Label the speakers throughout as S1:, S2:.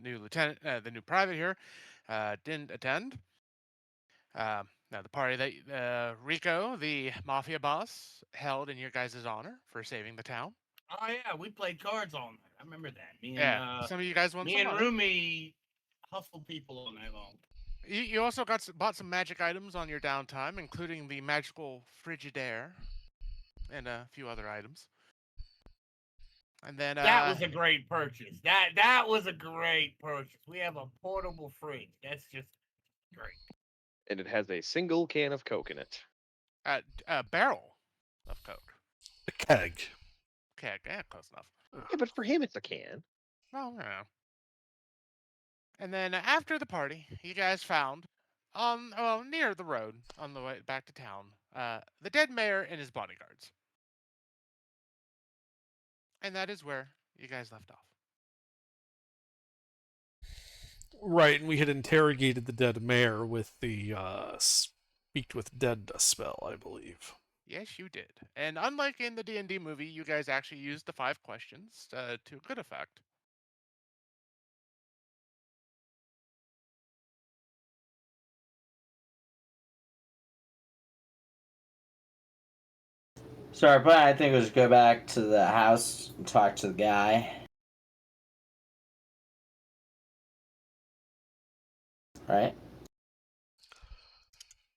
S1: new lieutenant, the new private here, didn't attend. Now, the party that Rico, the mafia boss, held in your guys' honor for saving the town.
S2: Oh yeah, we played cards all night. I remember that.
S1: Yeah, some of you guys won
S2: Me
S1: some
S2: and
S1: money.
S2: Rumi hustled people all night long.
S1: You also bought some magic items on your downtime, including the magical Frigidaire and a few other items. And then
S2: That was a great purchase. That was a great purchase. We have a portable fridge. That's just great.
S3: And it has a single can of Coke in it.
S1: a barrel of Coke.
S4: A keg.
S1: Keg, close enough.
S3: Yeah, but for him, it's a can.
S1: Oh, yeah. And then after the party, you guys found, near the road on the way back to town, the dead mayor and his bodyguards. And that is where you guys left off.
S4: Right, and we had interrogated the dead mayor with the Speak with Dead spell, I believe.
S1: Yes, you did. And unlike in the D&D movie, you guys actually used the 5 questions to good effect.
S5: So our plan, I think, was go back to the house and talk to the guy. Right?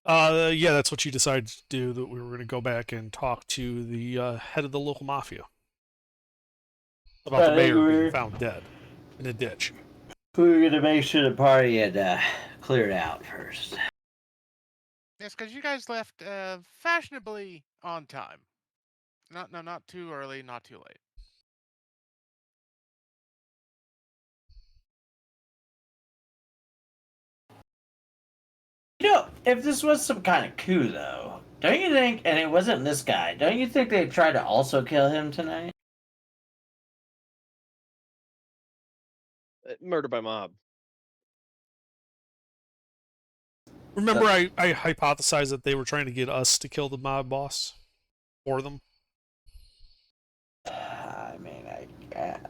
S4: Yeah, that's what you decided to do, that we were going to go back and talk to the head of the local mafia. About the mayor being found dead in a ditch.
S5: We were going to make sure the party had cleared out first.
S1: Yes, because you guys left fashionably on time. Not too early, not too late.
S5: You know, if this was some kind of coup, though, don't you think, and it wasn't this guy, don't you think they tried to also kill him tonight?
S3: Murder by mob.
S4: Remember, I hypothesized that they were trying to get us to kill the mob boss for them?
S5: I mean, I guess.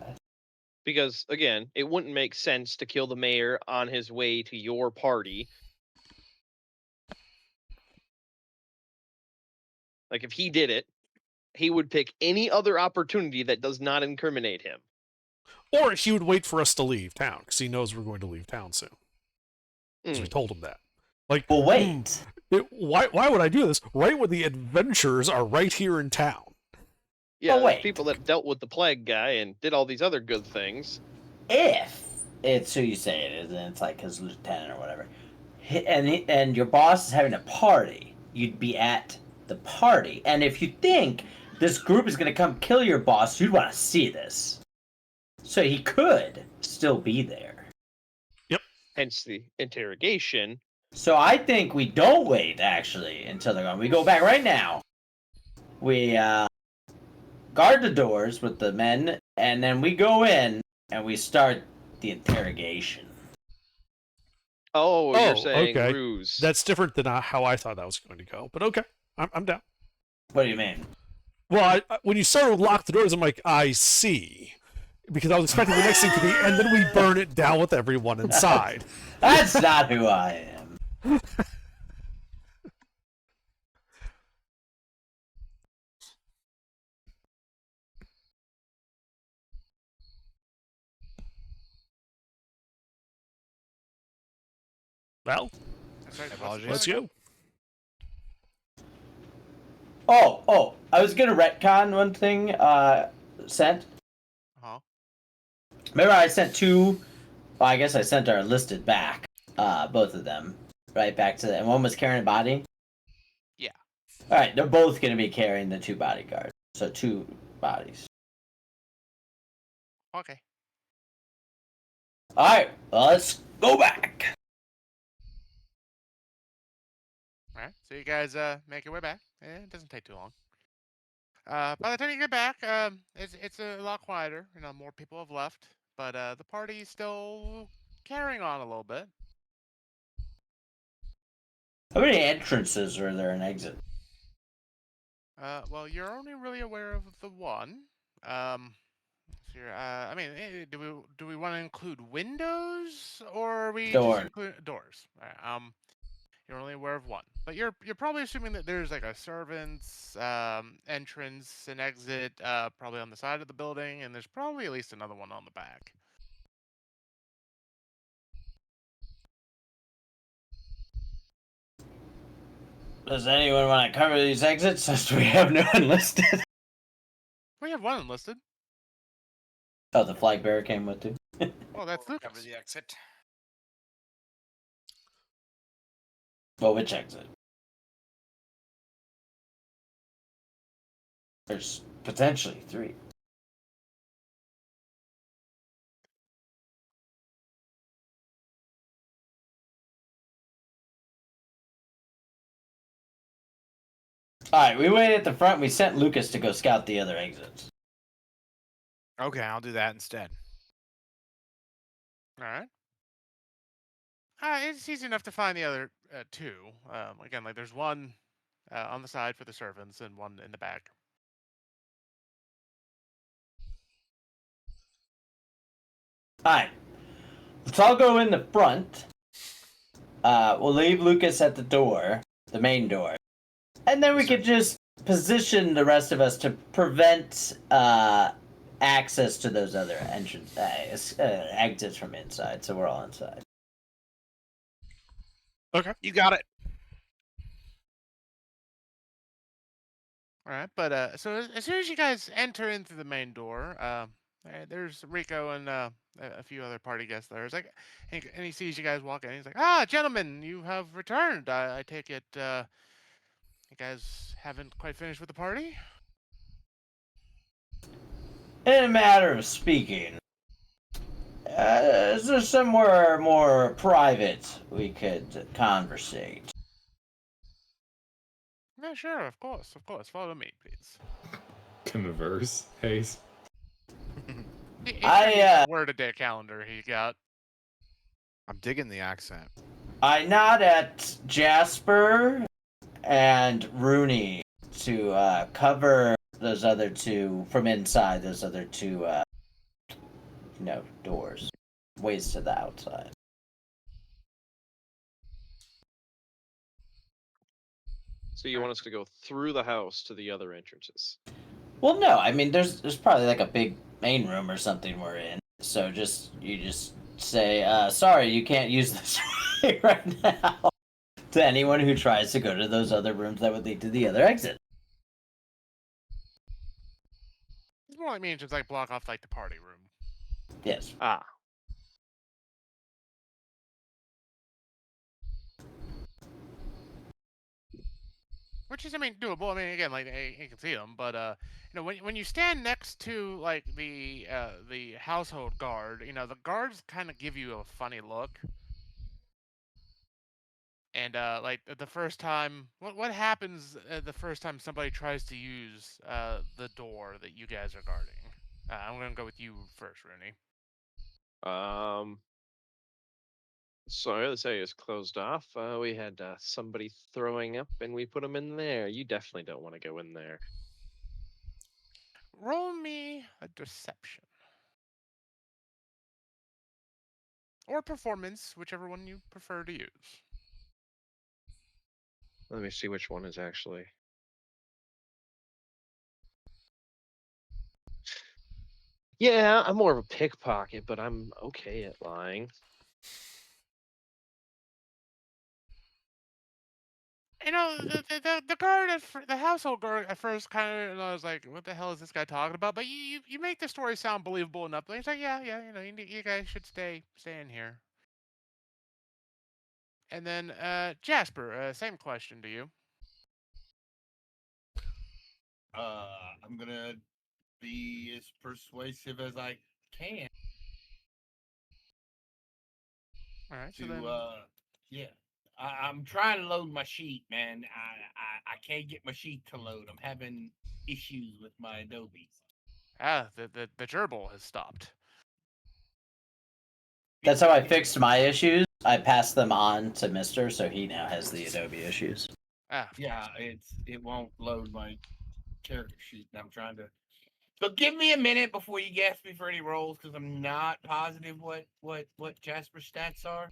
S3: Because, again, it wouldn't make sense to kill the mayor on his way to your party. Like, if he did it, he would pick any other opportunity that does not incriminate him.
S4: Or he would wait for us to leave town, because he knows we're going to leave town soon. So we told him that. Like,
S5: well, wait.
S4: Why would I do this? Right when the adventurers are right here in town.
S3: Yeah, wait. People that dealt with the plague guy and did all these other good things.
S5: If it's who you say it is, and it's like his lieutenant or whatever, and your boss is having a party, you'd be at the party. And if you think this group is going to come kill your boss, you'd want to see this. So he could still be there.
S4: Yep.
S3: Hence the interrogation.
S5: So I think we don't wait, actually, until they're gone. We go back right now. We guard the doors with the men, and then we go in and we start the interrogation.
S3: Oh, you're saying
S4: okay.
S3: ruse.
S4: That's different than how I thought that was going to go, but okay. I'm down.
S5: What do you mean?
S4: Well, when you started with lock the doors, I'm like, I see. Because I was expecting the next thing to be, and then we burn it down with everyone inside.
S5: That's not who I am.
S4: Well, let's go.
S5: Oh, I was gonna retcon one thing sent.
S1: Uh-huh.
S5: Remember I sent 2, well, I guess I sent our listed back, both of them, right back to and one was carrying a body?
S1: Yeah.
S5: Alright, they're both gonna be carrying the 2 bodyguards, so 2 bodies.
S1: Okay.
S5: Alright, well, let's go back.
S1: Alright, so you guys make your way back. It doesn't take too long. By the time you get back, it's a lot quieter. You know, more people have left, but the party's still carrying on a little bit.
S5: How many entrances are there and exits?
S1: Well, you're only really aware of the one. So here. I mean, do we want to include windows or are we
S5: Door.
S1: just include doors? All right, you're only aware of one, but you're probably assuming that there's like a servant's entrance and exit, probably on the side of the building, and there's probably at least another one on the back.
S5: Does anyone want to cover these exits since we have no one listed?
S1: We have one enlisted.
S5: Oh, the flag bearer came with too.
S1: Well, that's
S6: Cover
S1: Lucas.
S6: the exit.
S5: Well, which exit? There's potentially 3. Alright, we waited at the front. We sent Lucas to go scout the other exits.
S6: Okay, I'll do that instead.
S1: All right. It's easy enough to find the other two. Again, like there's one on the side for the servants and one in the back.
S5: Alright. Let's all go in the front. We'll leave Lucas at the door, the main door. And then we could just position the rest of us to prevent access to those other exits from inside, so we're all inside.
S4: Okay.
S6: You got it.
S1: All right, but so as soon as you guys enter into the main door, there's Rico and a few other party guests there. It's like, and he sees you guys walk in. He's like, "Ah, gentlemen, you have returned. I take it you guys haven't quite finished with the party."
S5: In a matter of speaking, is there somewhere more private we could conversate?
S1: Yeah, sure, of course. Follow me, please.
S7: Converse, Hayes.
S1: Word a day calendar he got.
S6: I'm digging the accent.
S5: I nod at Jasper and Rooney to cover those other two from inside. Those other two, doors, ways to the outside.
S3: So you want us to go through the house to the other entrances?
S5: Well, no, I mean there's probably like a big main room or something we're in. So you just say, sorry, you can't use this right now. To anyone who tries to go to those other rooms that would lead to the other exit.
S1: It's more like me just like block off like the party room.
S5: Yes.
S3: Ah.
S1: Which is, I mean, doable. I mean, again, like you can see them, but when you stand next to like the household guard, the guards kind of give you a funny look. And like the first time, what happens the first time somebody tries to use the door that you guys are guarding? I'm gonna go with you first, Rooney.
S3: Sorry, this area is closed off. We had somebody throwing up, and we put them in there. You definitely don't want to go in there.
S1: Roll me a deception. Or performance, whichever one you prefer to use.
S3: Let me see which one is actually. Yeah, I'm more of a pickpocket, but I'm okay at lying.
S1: The guard the household guard at first kind of was like, "What the hell is this guy talking about?" But you make the story sound believable enough. He's like, "Yeah, you guys should stay in here." And then Jasper, same question to you.
S2: I'm gonna be as persuasive as I can
S1: All right, so
S2: to
S1: then
S2: yeah. I'm trying to load my sheet, man. I can't get my sheet to load. I'm having issues with my Adobe.
S1: the gerbil has stopped.
S5: That's how I fixed my issues. I passed them on to Mister, so he now has the Adobe issues.
S1: Of
S2: Yeah,
S1: course.
S2: it won't load my character sheet. And I'm trying to So give me a minute before you ask me for any rolls, because I'm not positive what Jasper's stats are.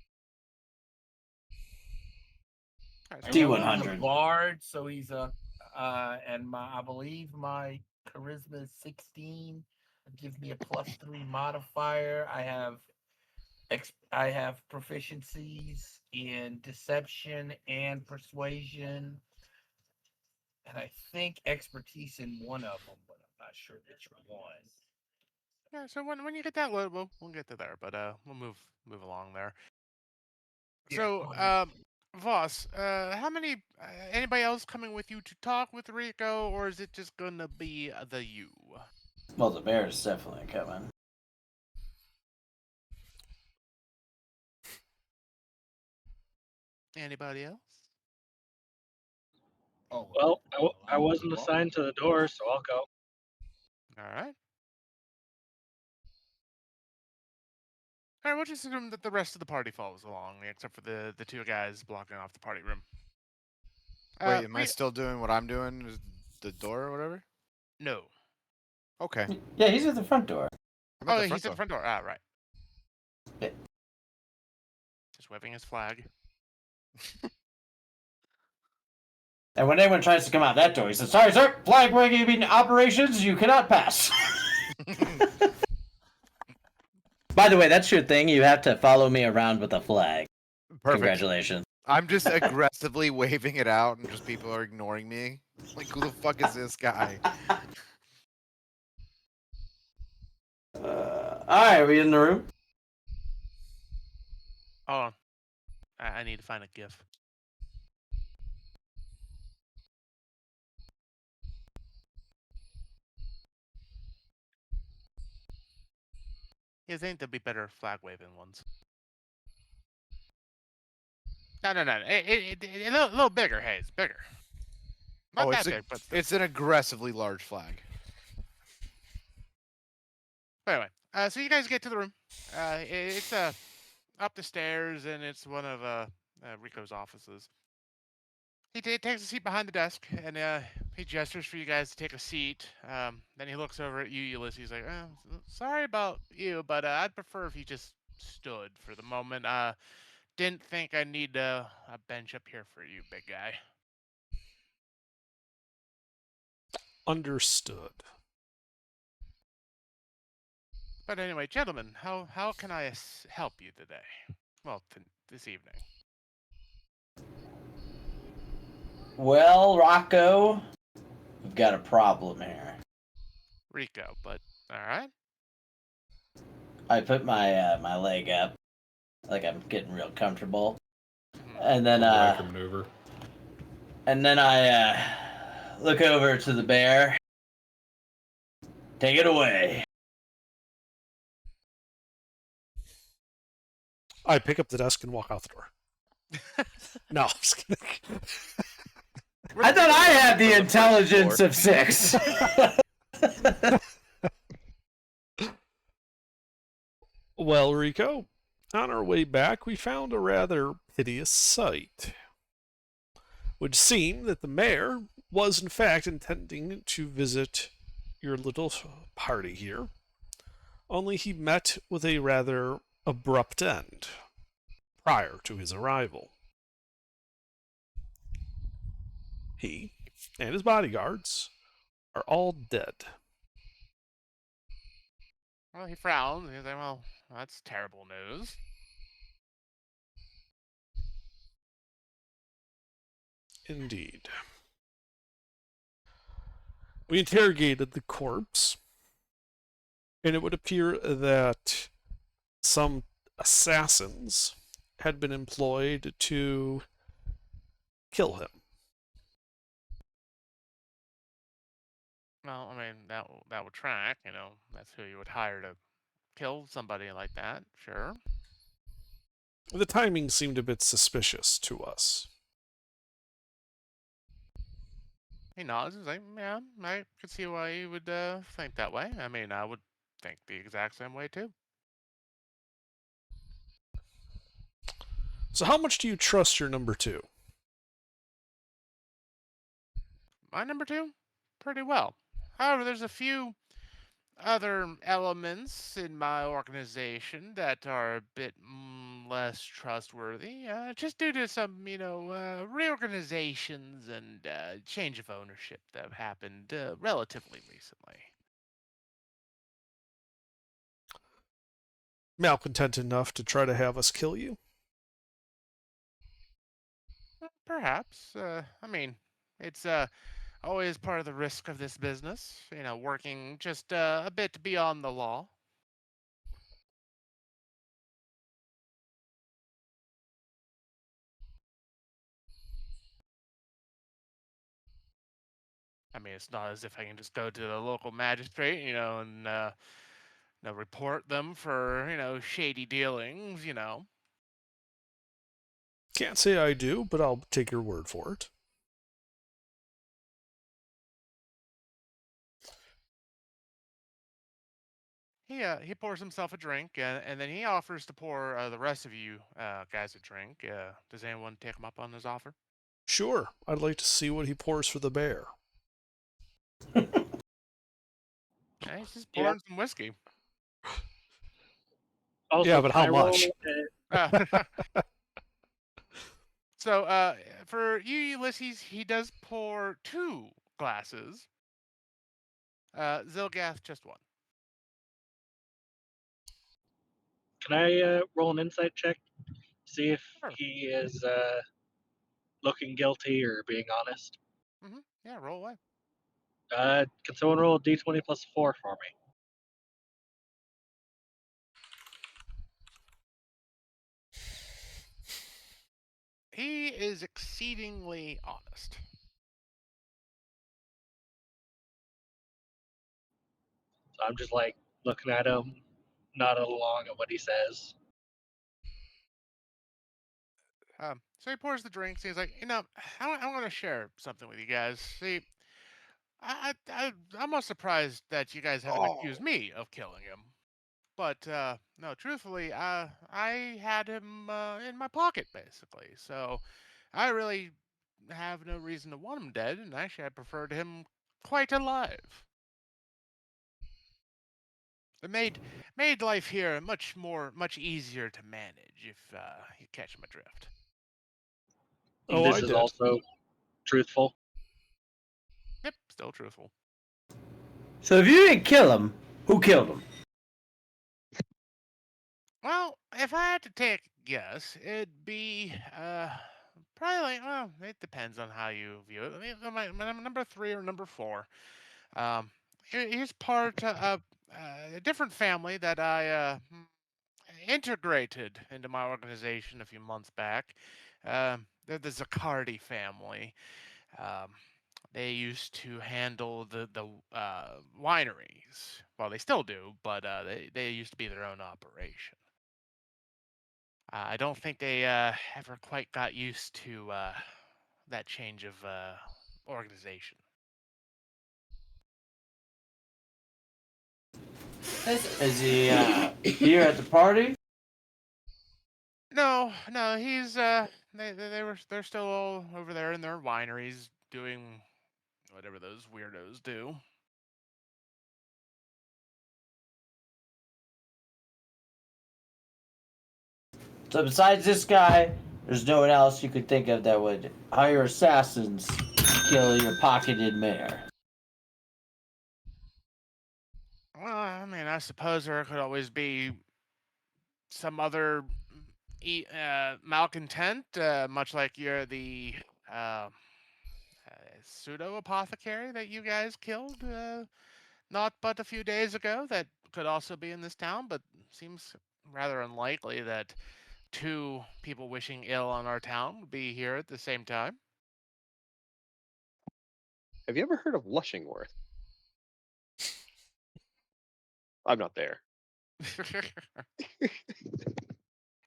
S1: All right,
S2: I
S1: so
S2: know
S1: what-
S2: he's a
S5: D100.
S2: bard, so he's a and I believe my charisma is 16. It gives me a +3 modifier. I have proficiencies in deception and persuasion, and I think expertise in one of them, but I'm not sure which one.
S1: Yeah, so when you get that, we'll get to there, but we'll move along there.
S2: Yeah,
S1: So,
S2: go ahead.
S1: Voss, how many? Anybody else coming with you to talk with Rico, or is it just gonna be the you?
S5: Well, the bear's definitely coming.
S1: Anybody else?
S2: Oh,
S8: Well, I
S2: I'm
S8: wasn't
S2: well,
S8: assigned to the door, so I'll go.
S1: All right. All right. We'll just assume that the rest of the party follows along, except for the two guys blocking off the party room.
S6: Wait, am I still doing what I'm doing? Is the door or whatever?
S1: No.
S6: Okay.
S5: Yeah, he's at the front door.
S6: I'm at
S1: Oh,
S6: the front
S1: he's at the
S6: door.
S1: front door. Ah, right.
S5: Yeah.
S1: Just waving his flag.
S5: And when anyone tries to come out that door, he says, "Sorry, sir, flag waving operations, you cannot pass." By the way, that's your thing. You have to follow me around with a flag.
S6: Perfect.
S5: Congratulations.
S6: I'm just aggressively waving it out, and just people are ignoring me. Like, who the fuck is this guy?
S5: All right, are we in the room?
S1: Oh, I need to find a GIF. You think there'd be better flag waving ones? No. A little bigger, Hayes. Bigger. Not
S6: Oh,
S1: that big, but still.
S6: it's an aggressively large flag.
S1: Anyway, so you guys get to the room. It's up the stairs, and it's one of Rico's offices. He takes a seat behind the desk, and he gestures for you guys to take a seat. Then he looks over at you, Ulysses. He's like, sorry about you, but I'd prefer if you just stood for the moment. Didn't think I'd need a bench up here for you, big guy.
S4: Understood.
S1: But anyway, gentlemen, how can I help you today? Well, this evening.
S5: Well, Rocco, we've got a problem here.
S1: Rico, but all right.
S5: I put my my leg up, like I'm getting real comfortable,
S1: Mhm.
S5: and then
S7: Riker maneuver.
S5: I look over to the bear. Take it away.
S4: I pick up the desk and walk out the door. No, I'm just kidding.
S5: I thought I had the intelligence of 6.
S4: Well, Rico, on our way back, we found a rather hideous sight. It would seem that the mayor was, in fact, intending to visit your little party here, only he met with a rather abrupt end prior to his arrival. He and his bodyguards are all dead.
S1: Well, he frowns. He's like, well, that's terrible news.
S4: Indeed. We interrogated the corpse, and it would appear that some assassins had been employed to kill him.
S1: Well, I mean, that would track. You know, that's who you would hire to kill somebody like that. Sure.
S4: The timing seemed a bit suspicious to us.
S1: He nods. He's like, yeah, I could see why you would think that way. I mean, I would think the exact same way too.
S4: So how much do you trust your number 2?
S1: My number 2, pretty well. However, there's a few other elements in my organization that are a bit less trustworthy, just due to some, reorganizations and change of ownership that have happened relatively recently.
S4: Malcontent enough to try to have us kill you?
S1: Perhaps. It's always part of the risk of this business, working just a bit beyond the law. I mean, it's not as if I can just go to the local magistrate, and report them for, shady dealings.
S4: Can't say I do, but I'll take your word for it.
S1: He pours himself a drink, and then he offers to pour the rest of you guys a drink. Does anyone take him up on his offer?
S4: Sure, I'd like to see what he pours for the bear.
S1: Yeah, he's just
S8: Yeah.
S1: pouring some whiskey.
S8: Also,
S4: Yeah, but
S8: can
S4: how
S8: I roll,
S4: much?
S1: So, for you, Ulysses, he does pour 2 glasses. Zilgath, just 1.
S8: Can I roll an insight check? See if
S1: Sure.
S8: he is looking guilty or being honest.
S1: Yeah, roll away.
S8: Can someone roll a d20 plus 4 for me?
S1: He is exceedingly honest.
S8: So I'm just like looking at him, nodding along at what he says.
S1: So he pours the drinks. He's like, I want to share something with you guys. See, I'm almost surprised that you guys haven't accused me of killing him. But no, truthfully, I had him in my pocket basically. So I really have no reason to want him dead, and actually, I preferred him quite alive. It made life here much easier to manage if you catch my drift.
S4: Oh,
S8: This
S4: I
S8: is
S4: did.
S8: also truthful.
S1: Yep, still truthful.
S5: So if you didn't kill him, who killed him?
S1: Well, if I had to take a guess, it'd be probably well, it depends on how you view it. I mean, my number 3 or number 4. He's part of a different family that I integrated into my organization a few months back. They're the Zaccardi family. Um, they used to handle the wineries. Well, they still do, but they used to be their own operation. I don't think they ever quite got used to that change of organization.
S5: Is he here at the party?
S1: No, he's they're still all over there in their wineries doing whatever those weirdos do.
S5: So besides this guy, there's no one else you could think of that would hire assassins to kill your pocketed mayor.
S1: Well, I mean, I suppose there could always be some other malcontent, much like you're the uh, pseudo apothecary that you guys killed not but a few days ago. That could also be in this town, but seems rather unlikely that 2 people wishing ill on our town would be here at the same time.
S3: Have you ever heard of Lushingworth? I'm not there.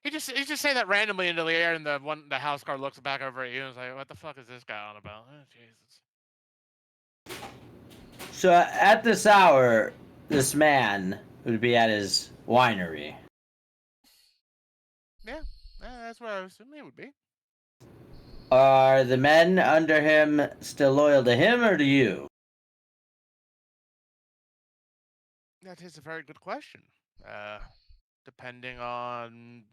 S1: He just say that randomly into the air, and the house guard looks back over at you and is like, "What the fuck is this guy on about?" Oh, Jesus.
S5: So at this hour, this man would be at his winery.
S1: Yeah, that's what I assume he would be.
S5: Are the men under him still loyal to him or to you?
S1: That is a very good question. Depending on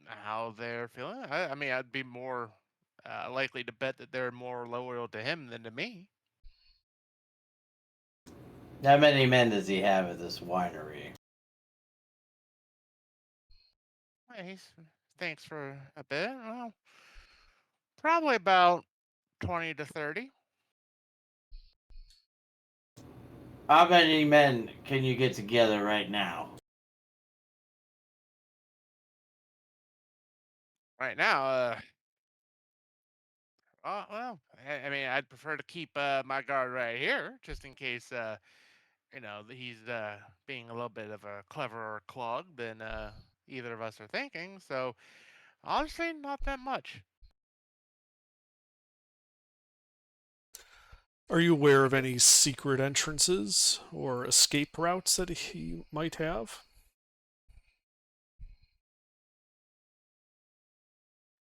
S1: how they're feeling, I mean, I'd be more likely to bet that they're more loyal to him than to me.
S5: How many men does he have at this winery?
S1: Hey, thanks for a bit. Well, probably about 20 to 30.
S5: How many men can you get together right now?
S1: Right now, well, I mean, I'd prefer to keep my guard right here, just in case, he's being a little bit of a cleverer clog than either of us are thinking. So, honestly, not that much.
S4: Are you aware of any secret entrances or escape routes that he might have?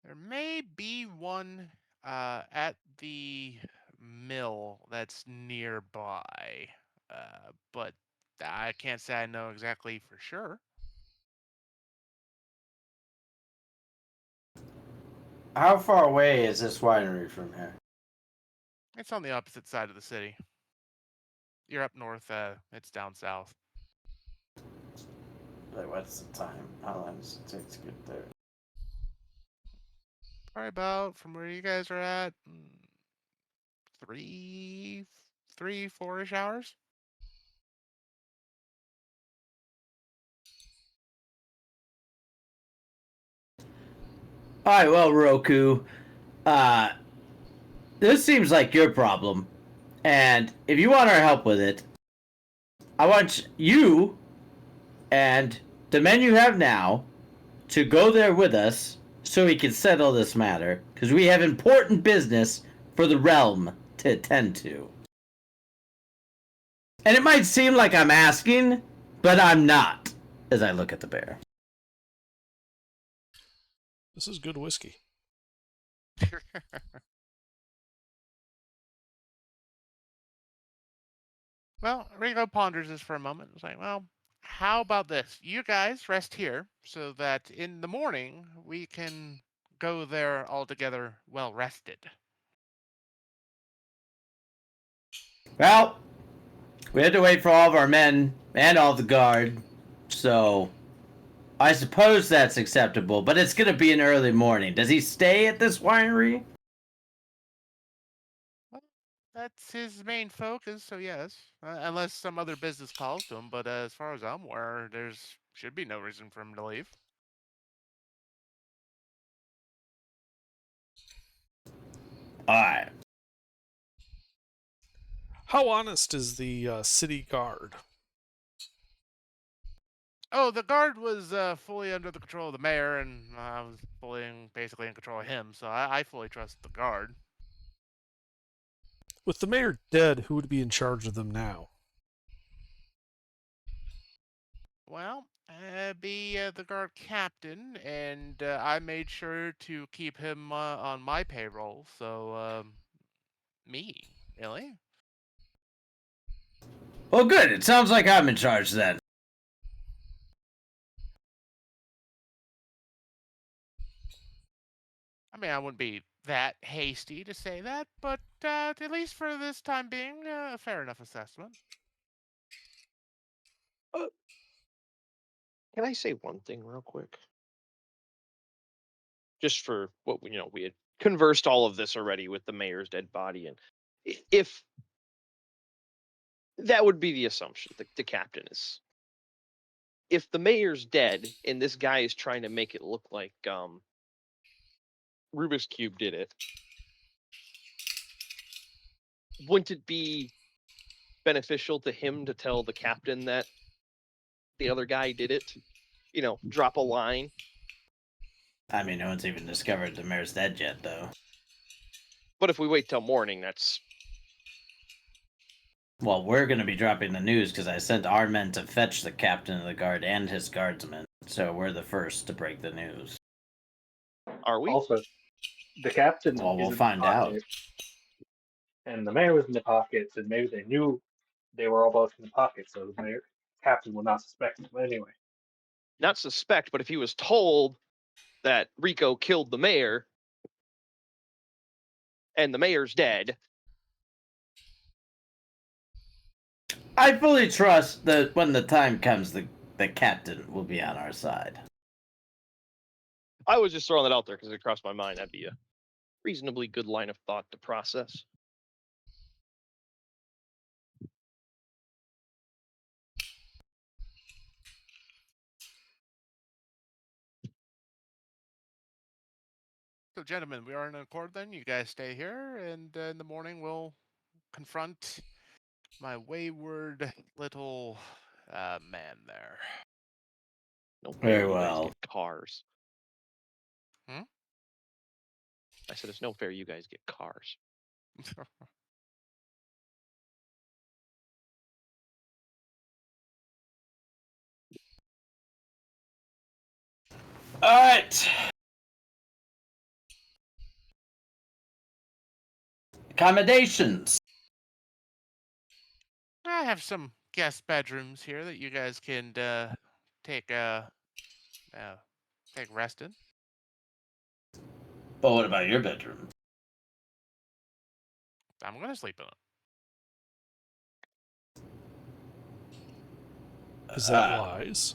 S1: There may be one at the mill that's nearby, but I can't say I know exactly for sure.
S5: How far away is this winery from here?
S1: It's on the opposite side of the city. You're up north, it's down south.
S5: Like, what's the time? How long does it take to get there?
S1: Probably about from where you guys are at, 4-ish hours.
S5: All right, well, Roku, uh, this seems like your problem, and if you want our help with it, I want you and the men you have now to go there with us so we can settle this matter, because we have important business for the realm to attend to. And it might seem like I'm asking, but I'm not, as I look at the bear.
S4: This is good whiskey.
S1: Well, Ringo ponders this for a moment. It's like, well, how about this? You guys rest here so that in the morning we can go there all together well rested.
S5: Well, we had to wait for all of our men and all the guard, so I suppose that's acceptable, but it's gonna be an early morning. Does he stay at this winery?
S1: Well, that's his main focus, so yes. Unless some other business calls to him, but as far as I'm aware, there's should be no reason for him to leave.
S5: Alright.
S4: How honest is the city guard?
S1: Oh, the guard was fully under the control of the mayor, and I was basically in control of him, so I fully trust the guard.
S4: With the mayor dead, who would be in charge of them now?
S1: Well, be the guard captain, and I made sure to keep him on my payroll, so me, really?
S5: Well, good. It sounds like I'm in charge then.
S1: I mean, I wouldn't be that hasty to say that, but at least for this time being, a fair enough assessment.
S3: Can I say one thing real quick? Just for what we had conversed all of this already with the mayor's dead body, and if that would be the assumption, the captain is. If the mayor's dead and this guy is trying to make it look like Rubik's Cube did it, wouldn't it be beneficial to him to tell the captain that the other guy did it? Drop a line.
S5: I mean, no one's even discovered the mayor's dead yet, though.
S3: But if we wait till morning, that's...
S5: Well, we're going to be dropping the news because I sent our men to fetch the captain of the guard and his guardsmen. So we're the first to break the news.
S3: Are we?
S8: Also, the captain.
S5: Well,
S8: is
S5: we'll
S8: in the
S5: find out.
S8: pocket, and the mayor was in the pockets, and maybe they knew they were all both in the pocket. So the mayor, captain will not suspect. But anyway,
S3: Not suspect, but if he was told that Rico killed the mayor and the mayor's dead,
S5: I fully trust that when the time comes, the captain will be on our side.
S3: I was just throwing that out there because it crossed my mind. That'd be a reasonably good line of thought to process.
S1: So, gentlemen, we are in accord then. You guys stay here, and in the morning we'll confront my wayward little man there.
S3: No fair
S5: Very
S3: you guys
S5: well.
S3: get cars.
S1: Hmm?
S3: I said it's no fair you guys get cars.
S5: All right. Accommodations.
S1: I have some guest bedrooms here that you guys can take take rest in.
S5: But what about your bedroom?
S1: I'm gonna sleep in it.
S4: Is that
S5: Uh,
S4: wise?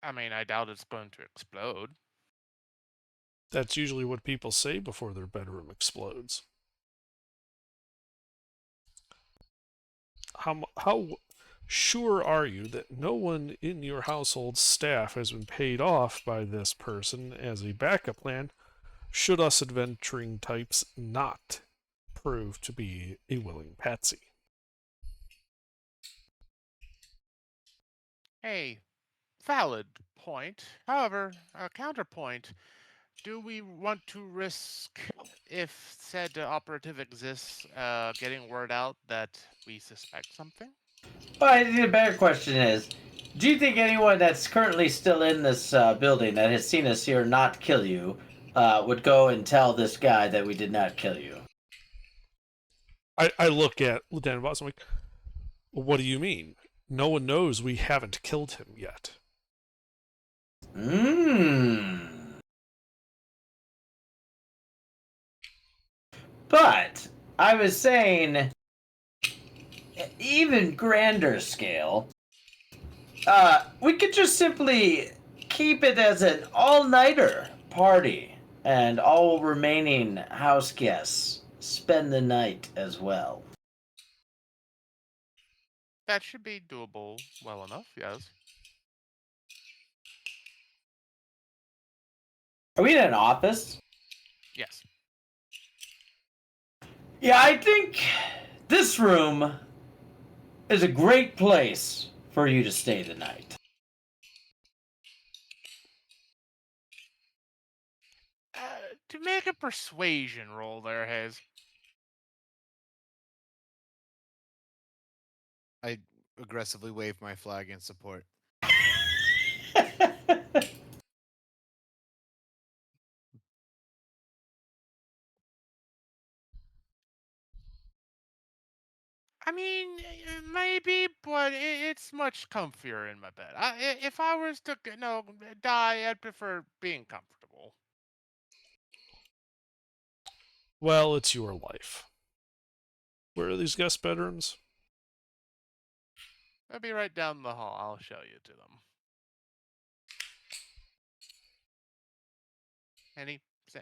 S1: I mean, I doubt it's going to explode.
S4: That's usually what people say before their bedroom explodes. How sure are you that no one in your household staff has been paid off by this person as a backup plan should us adventuring types not prove to be a willing patsy?
S1: A valid point. However, a counterpoint. Do we want to risk, if said operative exists, getting word out that we suspect something?
S5: Well, I think the better question is, do you think anyone that's currently still in this building that has seen us here not kill you would go and tell this guy that we did not kill you?
S4: I look at Lieutenant Voss. I'm like, what do you mean? No one knows we haven't killed him yet.
S5: But I was saying, even grander scale, we could just simply keep it as an all-nighter party, and all remaining house guests spend the night as well.
S1: That should be doable well enough, yes.
S5: Are we in an office?
S1: Yes.
S5: Yeah, I think this room is a great place for you to stay the night.
S1: To make a persuasion roll there, Hayes.
S6: I aggressively wave my flag in support.
S1: I mean, maybe, but it's much comfier in my bed. If I was to, die, I'd prefer being comfortable.
S4: Well, it's your life. Where are these guest bedrooms?
S1: I'll be right down the hall. I'll show you to them. And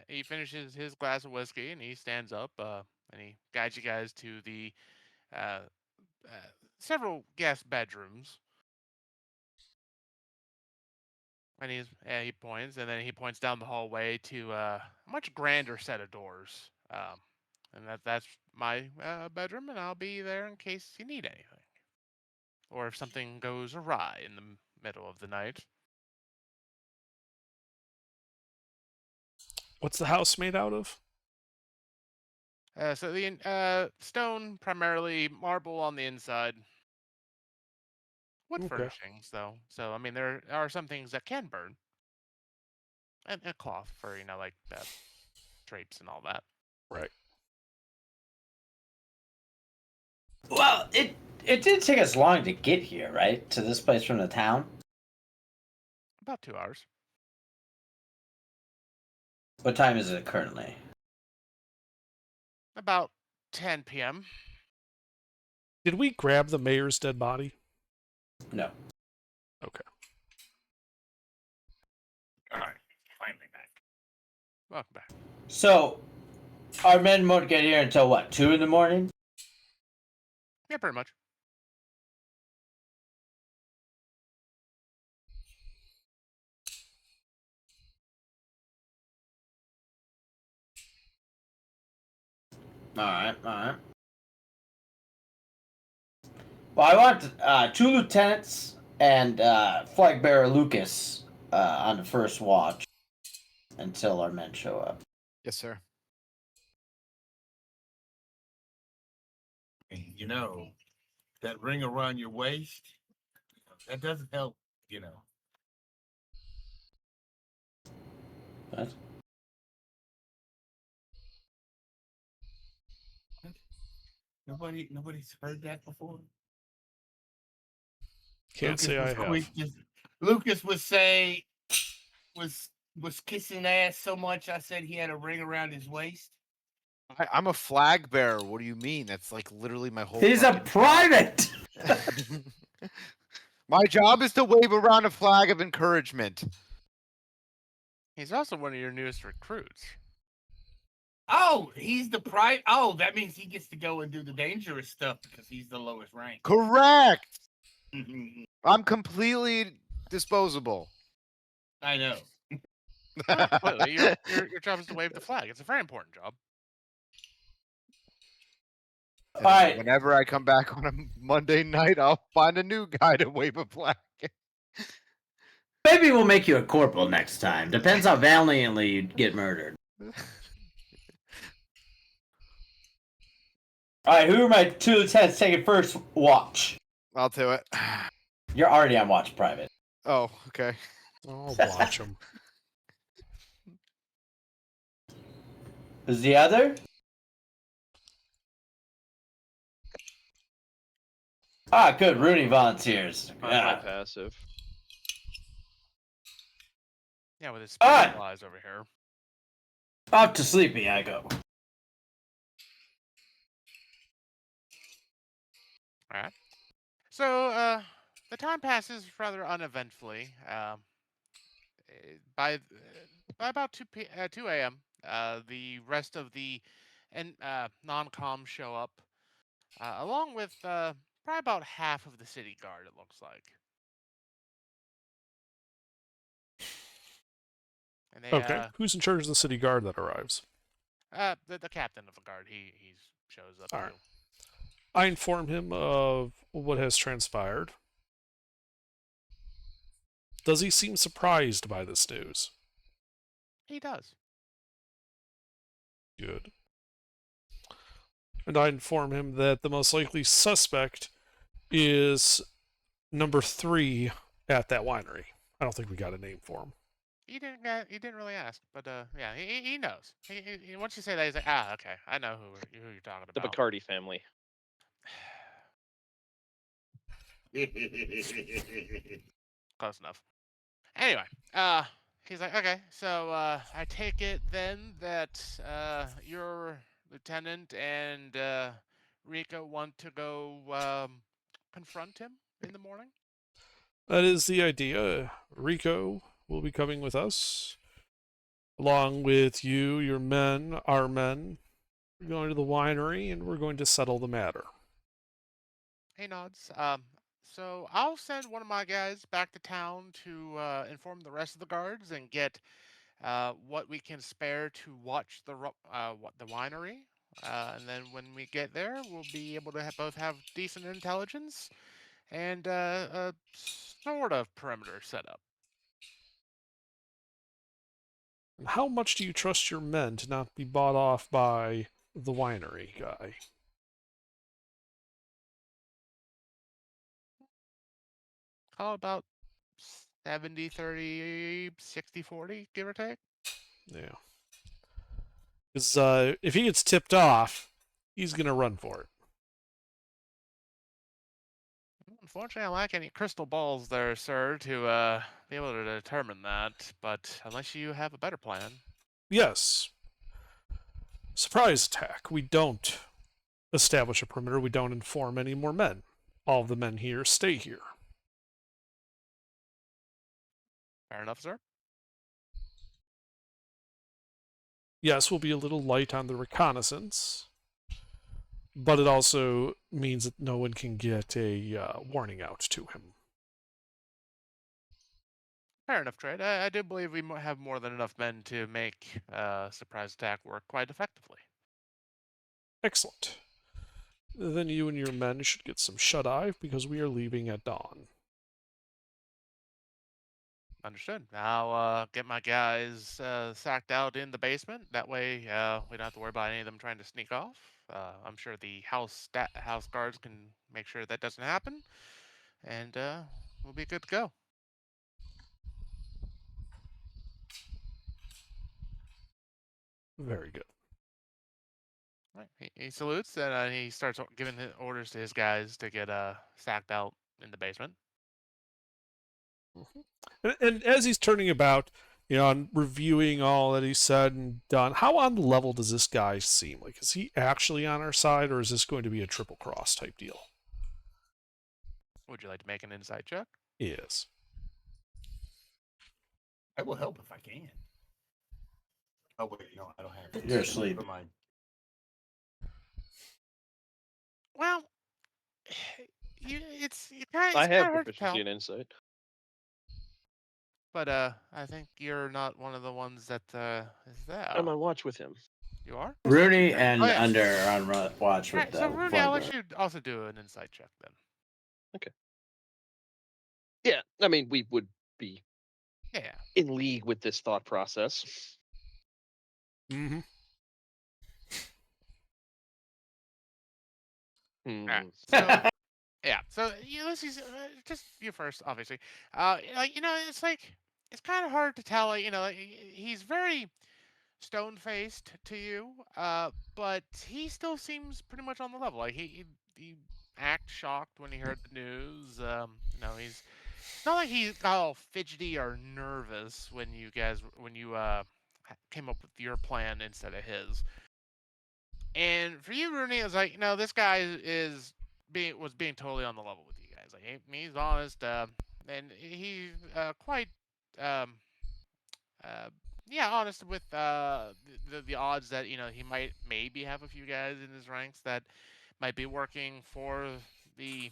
S1: he finishes his glass of whiskey and he stands up and he guides you guys to the uh, several guest bedrooms. And he points, and then he points down the hallway to a much grander set of doors. And that's my bedroom, and I'll be there in case you need anything, or if something goes awry in the middle of the night.
S4: What's the house made out of?
S1: So the stone, primarily marble on the inside. Wood
S4: Okay.
S1: furnishings, though. So I mean, there are some things that can burn, and a cloth for like drapes and all that.
S4: Right.
S5: Well, it didn't take us long to get here, right? To this place from the town.
S1: About 2 hours.
S5: What time is it currently?
S1: About 10 p.m.
S4: Did we grab the mayor's dead body?
S5: No.
S4: Okay.
S2: All right, finally back.
S1: Welcome back.
S5: So, our men won't get here until what? 2 in the morning.
S1: Yeah, pretty much.
S5: All right. All right. Well, I want 2 lieutenants and flag bearer Lucas on the first watch until our men show up.
S6: Yes, sir.
S9: And you know, that ring around your waist, that doesn't help, you know.
S5: What?
S9: Nobody's heard that before.
S4: Can't say I have.
S9: Lucas would say was kissing ass so much. I said he had a ring around his waist.
S6: I'm a flag bearer. What do you mean? That's like literally my whole.
S5: He's a
S6: fucking
S5: private.
S6: job. My job is to wave around a flag of encouragement.
S1: He's also one of your newest recruits.
S9: Oh, he's the private. Oh, that means he gets to go and do the dangerous stuff because he's the lowest rank.
S6: Correct. I'm completely disposable.
S9: I know.
S1: Completely. Your job is to wave the flag. It's a very important job.
S6: And
S5: All right.
S6: Whenever I come back on a Monday night, I'll find a new guy to wave a flag.
S5: Maybe we'll make you a corporal next time. Depends how valiantly you get murdered. All right, who are my 2 lieutenants taking first watch?
S6: I'll do it.
S5: You're already on watch, private.
S6: Oh, okay.
S4: I'll watch him.
S5: Who's the other? Ah, good. Rooney volunteers.
S3: On my
S5: Yeah.
S3: passive.
S1: Yeah, with his
S5: All right.
S1: flies over here.
S5: Off to sleepy I go.
S1: All right. So, the time passes rather uneventfully. By about 2 a.m., the rest of the non-com show up, along with probably about half of the city guard. It looks like, and they
S4: Okay. Who's in charge of the city guard that arrives?
S1: the captain of the guard. He shows up
S4: All
S1: too.
S4: right. I inform him of what has transpired. Does he seem surprised by this news?
S1: He does.
S4: Good. And I inform him that the most likely suspect is number 3 at that winery. I don't think we got a name for him.
S1: He didn't really ask, but yeah, he knows. Once you say that, he's like, ah, okay, I know who you're talking
S3: The
S1: about.
S3: Bacardi family.
S1: Close enough. Anyway, he's like, okay, so I take it then that your lieutenant and Rika want to go confront him in the morning.
S4: That is the idea. Rico will be coming with us, along with you, your men, our men. We're going to the winery, and we're going to settle the matter.
S1: He nods. So I'll send one of my guys back to town to inform the rest of the guards and get what we can spare to watch the winery. And then when we get there, we'll be able to both have decent intelligence and a sort of perimeter set up.
S4: How much do you trust your men to not be bought off by the winery guy?
S1: Call it about 70-30, 60-40, give or take.
S4: Yeah. Because if he gets tipped off, he's going to run for it.
S1: Unfortunately, I lack any crystal balls there, sir, to be able to determine that. But unless you have a better plan.
S4: Yes. Surprise attack. We don't establish a perimeter. We don't inform any more men. All of the men here stay here.
S1: Fair enough, sir.
S4: Yes, we'll be a little light on the reconnaissance, but it also means that no one can get a warning out to him.
S1: Fair enough, Trade. I do believe we have more than enough men to make surprise attack work quite effectively.
S4: Excellent. Then you and your men should get some shut-eye because we are leaving at dawn.
S1: Understood. I'll get my guys sacked out in the basement. That way, we don't have to worry about any of them trying to sneak off. I'm sure the house guards can make sure that doesn't happen, and we'll be good to go.
S4: Very good.
S1: Right. He salutes and he starts giving orders to his guys to get sacked out in the basement.
S4: And as he's turning about, and reviewing all that he said and done, how on the level does this guy seem? Like, is he actually on our side, or is this going to be a triple cross type deal?
S1: Would you like to make an insight check?
S4: Yes.
S9: I will help if I can. Oh wait, no, I don't have it.
S5: You're asleep.
S9: Never mind.
S1: Well, it's kind
S3: I
S1: of
S3: have
S1: hard to tell.
S3: proficiency in insight.
S1: But I think you're not one of the ones that is there.
S3: I'm on watch with him.
S1: You are?
S5: Rooney and
S1: Oh, yeah.
S5: Under are on watch with
S1: Alright, so
S5: the
S1: Rooney, I'll let
S5: Flubber.
S1: you also do an insight check then.
S3: Yeah, I mean, we would be
S1: Yeah.
S3: in league with this thought process.
S4: Mm-hmm.
S1: Alright. So yeah. So Ulysses, just you first, obviously. It's like it's kind of hard to tell. He's very stone-faced to you, but he still seems pretty much on the level. Like he act shocked when he heard the news. He's it's not like he got all fidgety or nervous when you came up with your plan instead of his. And for you, Rooney, it's like this guy was being totally on the level with you guys. Like he's honest, and he's quite honest with the odds that he might maybe have a few guys in his ranks that might be working for the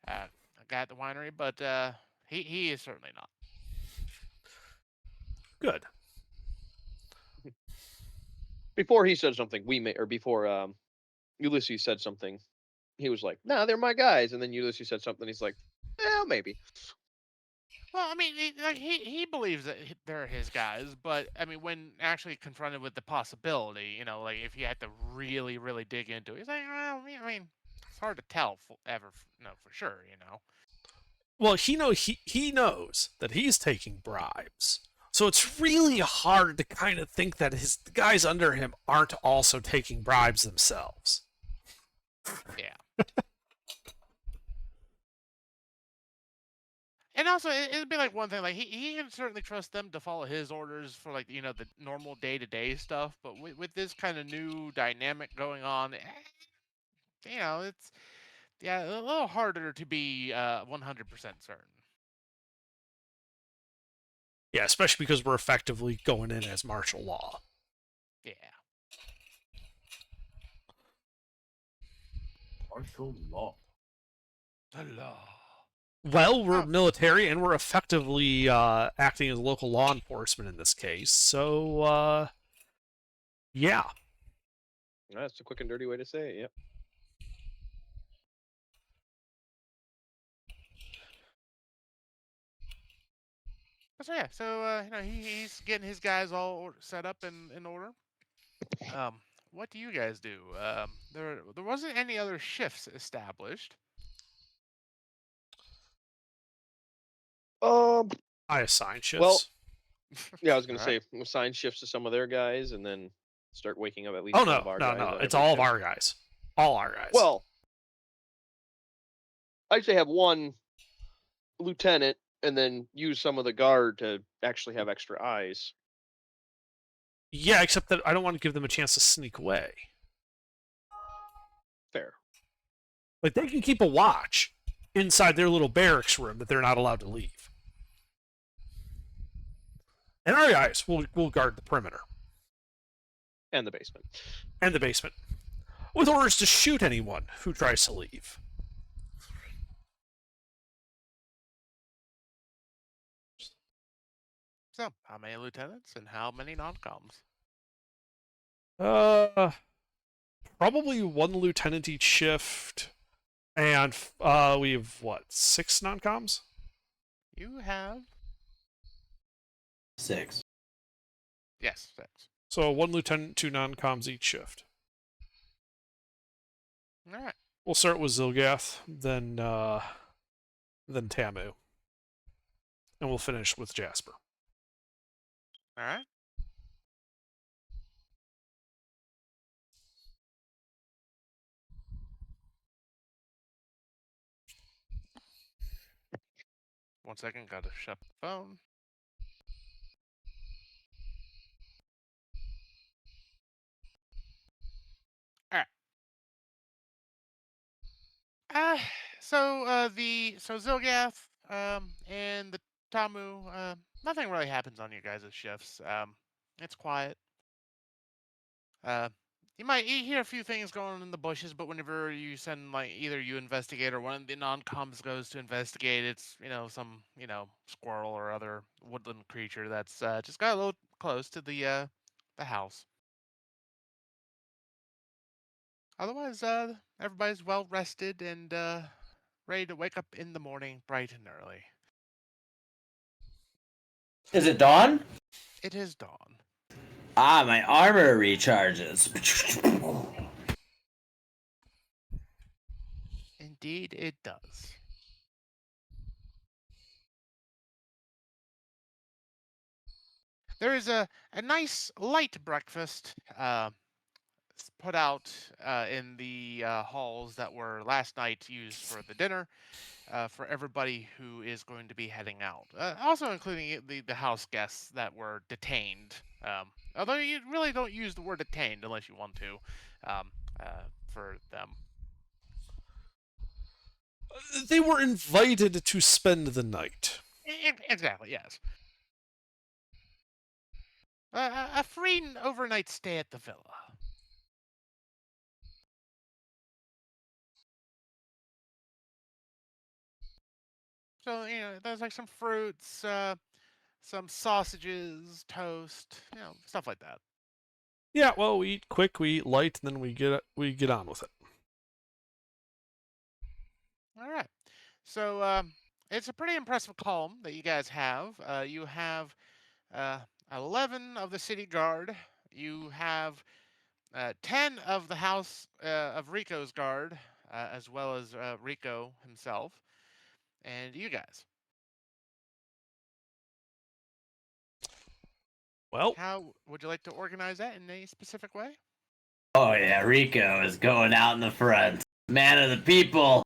S1: guy at the winery, but he is certainly not.
S4: Good.
S3: Before he said something, before Ulysses said something, he was like, "Nah, they're my guys." And then Ulysses said something. He's like, "Well, maybe."
S1: Well, I mean, he believes that they're his guys, but I mean, when actually confronted with the possibility, like if he had to really, really dig into it, he's like, well, I mean, it's hard to tell for sure.
S4: Well, he knows that he's taking bribes. So it's really hard to kind of think that the guys under him aren't also taking bribes themselves.
S1: Yeah. And also, it'd be like one thing, like he can certainly trust them to follow his orders for like the normal day-to-day stuff, but with this kind of new dynamic going on, it's a little harder to be 100% certain.
S4: Yeah, especially because we're effectively going in as martial law.
S1: Yeah.
S9: Martial law.
S1: The law.
S4: Well, we're military, and we're effectively acting as local law enforcement in this case. So, yeah.
S3: That's a quick and dirty way to say it. Yep.
S1: So yeah, he's getting his guys all set up in order. What do you guys do? There wasn't any other shifts established.
S4: I assign shifts.
S3: Well, yeah, I was gonna
S1: Alright.
S3: say assign shifts to some of their guys, and then start waking up at least
S4: Oh
S3: one
S4: no,
S3: of our
S4: no,
S3: guys.
S4: no!
S3: on
S4: It's
S3: every
S4: all of
S3: shift.
S4: our guys. All our guys.
S3: Well, I'd say have one lieutenant and then use some of the guard to actually have extra eyes.
S4: Yeah, except that I don't want to give them a chance to sneak away.
S3: Fair.
S4: Like, they can keep a watch inside their little barracks room that they're not allowed to leave. And our guys will guard the perimeter.
S3: And the basement.
S4: And the basement. With orders to shoot anyone who tries to leave.
S1: So, how many lieutenants and how many non-coms?
S4: Probably one lieutenant each shift. And we have, what, 6 non-coms?
S1: You have
S5: 6.
S1: yes, 6.
S4: So 1 lieutenant, 2 non-coms each shift.
S1: All right.
S4: We'll start with Zilgath, then Tamu. And we'll finish with Jasper.
S1: All right. One second, gotta shut the phone. All right. So Zilgath, and the Tamu, nothing really happens on your guys' shifts. It's quiet. You hear a few things going on in the bushes, but whenever you send like either you investigate or one of the non-coms goes to investigate, it's some squirrel or other woodland creature that's just got a little close to the house. Otherwise, everybody's well rested and ready to wake up in the morning bright and early.
S5: Is it dawn?
S1: It is dawn.
S5: Ah, my armor recharges.
S1: Indeed, it does. There is a nice light breakfast put out in the halls that were last night used for the dinner for everybody who is going to be heading out. Also including the house guests that were detained. Although you really don't use the word detained unless you want to for them.
S4: They were invited to spend the night.
S1: Exactly, yes. A free overnight stay at the villa. So, there's like some fruits, some sausages, toast, stuff like that.
S4: Yeah, well, we eat quick, we eat light, and then we get on with it.
S1: All right. So, it's a pretty impressive column that you guys have. You have 11 of the city guard. You have 10 of the house of Rico's guard, as well as Rico himself, and you guys.
S4: Well,
S1: How would you like to organize that in a specific way?
S5: Oh yeah, Rico is going out in the front. Man of the people.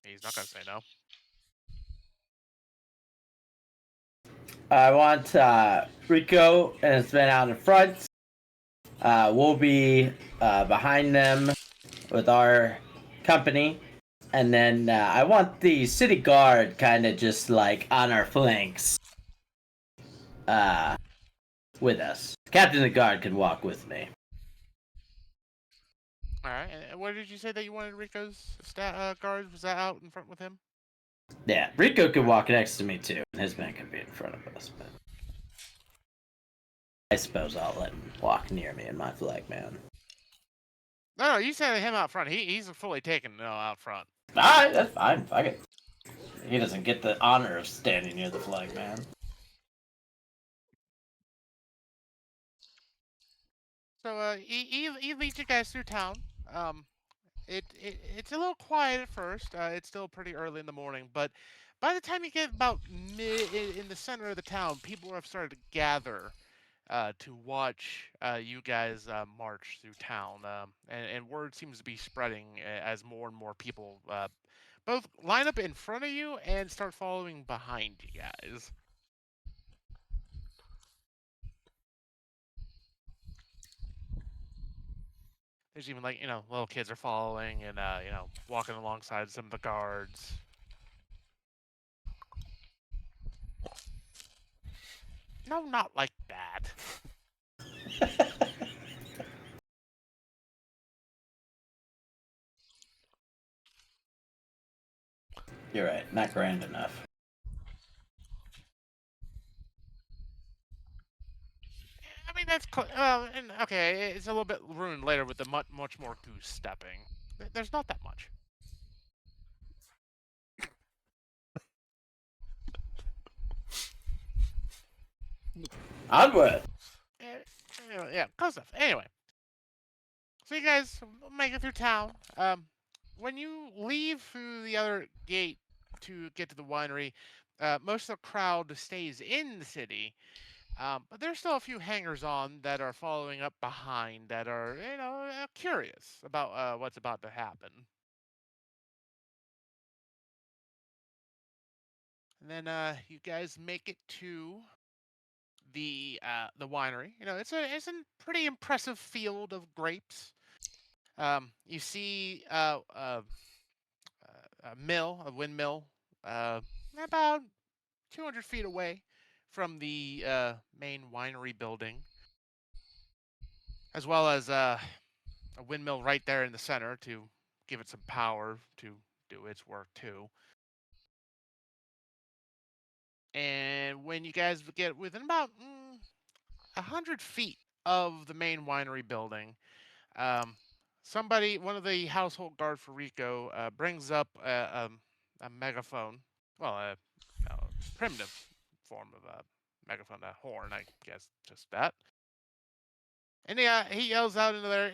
S1: He's not going to say no.
S5: I want Rico and his men out in front. We'll be behind them with our company. And then I want the city guard kind of just like on our flanks with us. Captain of the guard can walk with me.
S1: All right. And what did you say that you wanted Rico's guard? Was that out in front with him?
S5: Yeah, Rico could walk next to me too. And his men can be in front of us. But I suppose I'll let him walk near me in my flag, man.
S1: No, you said him out front. He's fully taken out front.
S5: Alright, that's fine. Fuck it. He doesn't get the honor of standing near the flag, man.
S1: So he leads you guys through town. It's a little quiet at first. It's still pretty early in the morning, but by the time you get about mid in the center of the town, people have started to gather to watch you guys march through town. And word seems to be spreading as more and more people both line up in front of you and start following behind you guys. There's even like, little kids are following and, walking alongside some of the guards. No, not like that.
S5: You're right, not grand enough.
S1: I mean, that's and okay. It's a little bit ruined later with the much more goose stepping. There's not that much.
S5: Onward.
S1: Yeah, close enough. Anyway, so you guys make it through town. When you leave through the other gate to get to the winery, most of the crowd stays in the city. But there's still a few hangers-on that are following up behind that are, curious about what's about to happen. And then you guys make it to the winery. It's a pretty impressive field of grapes. You see a windmill, about 200 feet away from the main winery building, as well as a windmill right there in the center to give it some power to do its work too. And when you guys get within about 100 feet of the main winery building, um, one of the household guard for Rico, brings up a megaphone. Well, a primitive form of a megaphone, a horn, I guess, just that. And he yells out into there,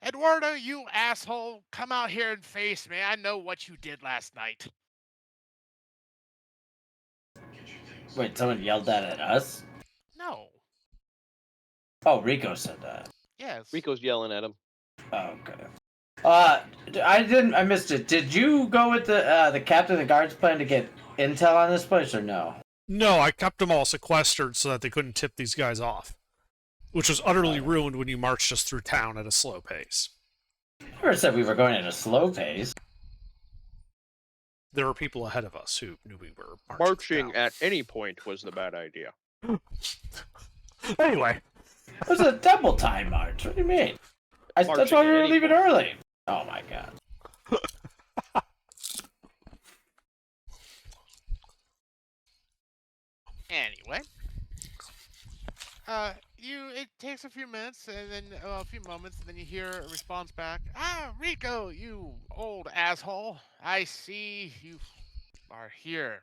S1: Eduardo, you asshole, come out here and face me. I know what you did last night.
S5: Wait, someone yelled that at us?
S1: No.
S5: Oh, Rico said that.
S1: Yes.
S3: Rico's yelling at him.
S5: Oh, okay. I missed it. Did you go with the captain of the guards plan to get intel on this place or no?
S4: No, I kept them all sequestered so that they couldn't tip these guys off, which was utterly ruined when you marched us through town at a slow pace.
S5: Never said we were going at a slow pace.
S4: There were people ahead of us who knew we were
S3: marching at any point was the bad idea.
S4: Anyway,
S5: it was a double time march. What do you mean? That's why we were leaving early. Oh my god.
S1: Anyway, it takes a few minutes and then a few moments, and then you hear a response back. Rico, you old asshole! I see you are here.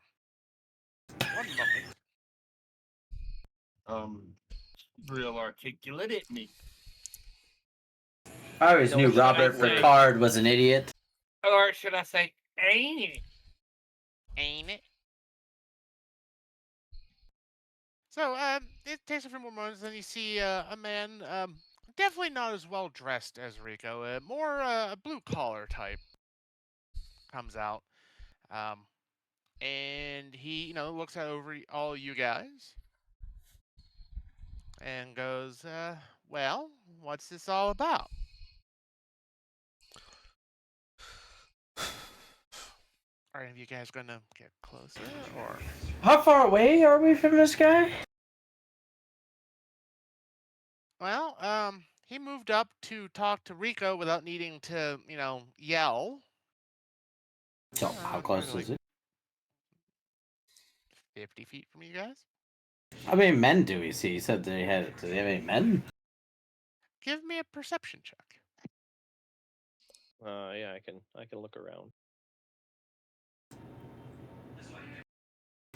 S1: 1 moment.
S9: Real articulate, isn't he?
S5: I always knew Robert Ricard was an idiot.
S9: Or should I say, ain't it?
S1: Ain't it? So, it takes a few more moments, and you see a man, definitely not as well dressed as Rico, more a blue collar type, comes out, and he, looks over all you guys, and goes, well, what's this all about? Are any of you guys gonna get closer, or?
S5: How far away are we from this guy?
S1: Well, he moved up to talk to Rico without needing to, yell.
S5: So, how close is it?
S1: 50 feet from you guys?
S5: How many men do we see? He said do they have any men?
S1: Give me a perception check.
S3: Yeah, I can look around.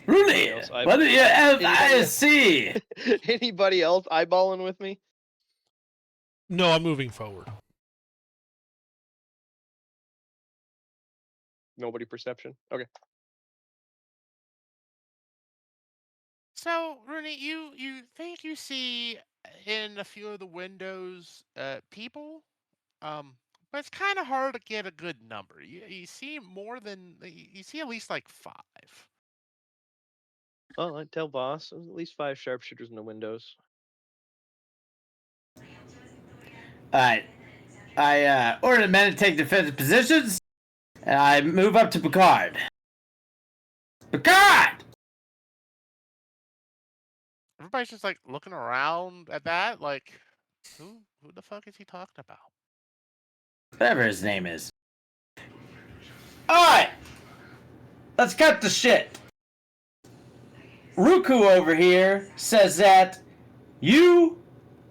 S5: Rudy, what do you I see?
S3: Anybody else eyeballing with me?
S4: No, I'm moving forward.
S3: Nobody perception? Okay.
S1: So, Rooney, you think you see in a few of the windows people, um, but it's kind of hard to get a good number. You see more than you see at least like 5.
S3: Well, I'd tell boss. There's at least 5 sharpshooters in the windows.
S5: Alright. I order the men to take defensive positions, and I move up to Picard. Picard!
S1: Everybody's just like looking around at that, like, who the fuck is he talking about?
S5: Whatever his name is. Alright! Let's cut the shit. Ruku over here says that you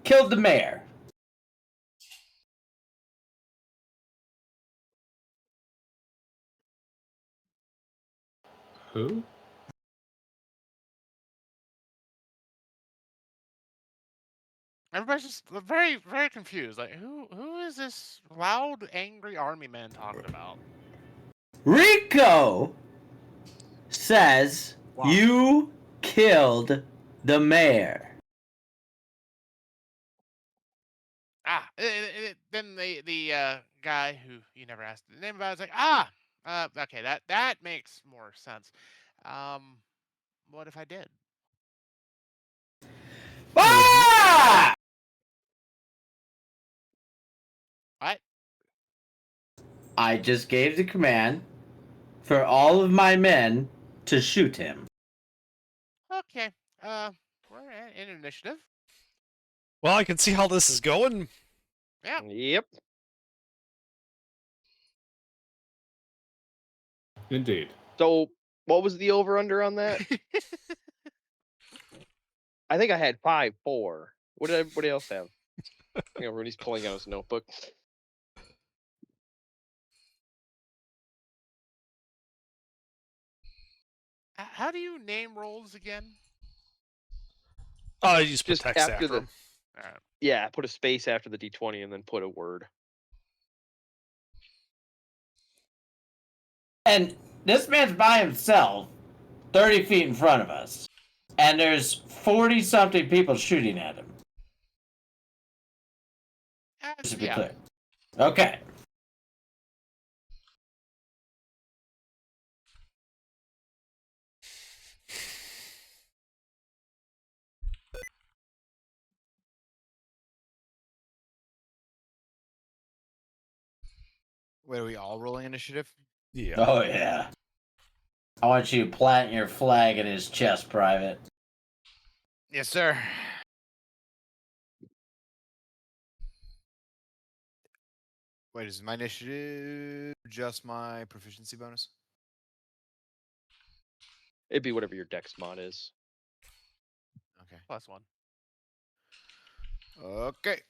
S5: killed the mayor.
S7: Who?
S1: Everybody's just very, very confused. Like, who is this loud, angry army man talking about?
S5: Rico says
S9: Wow.
S5: you killed the mayor.
S1: Then the guy who you never asked the name about is like, okay, that makes more sense. What if I did?
S5: Ah!
S1: What?
S5: I just gave the command for all of my men to shoot him.
S1: Okay. We're in initiative.
S4: Well, I can see how this is going.
S1: Yeah.
S3: Yep.
S7: Indeed.
S3: So, what was the over/under on that? I think I had 5-4. What did everybody else have? Rudy's pulling out his notebook.
S1: How do you name rolls again?
S4: I just put
S3: Just
S4: text
S3: after
S4: after
S3: the-
S4: him.
S1: All right.
S3: Yeah, put a space after the D20 and then put a word.
S5: And this man's by himself, 30 feet in front of us. And there's 40-something people shooting at him. Just to be
S1: Yeah.
S5: clear. Okay.
S6: Wait, are we all rolling initiative?
S4: Yeah.
S5: Oh, yeah. I want you to plant your flag in his chest, Private.
S6: Yes, sir. Wait, is my initiative just my proficiency bonus?
S3: It'd be whatever your dex mod is.
S6: Okay.
S1: +1.
S6: Okay.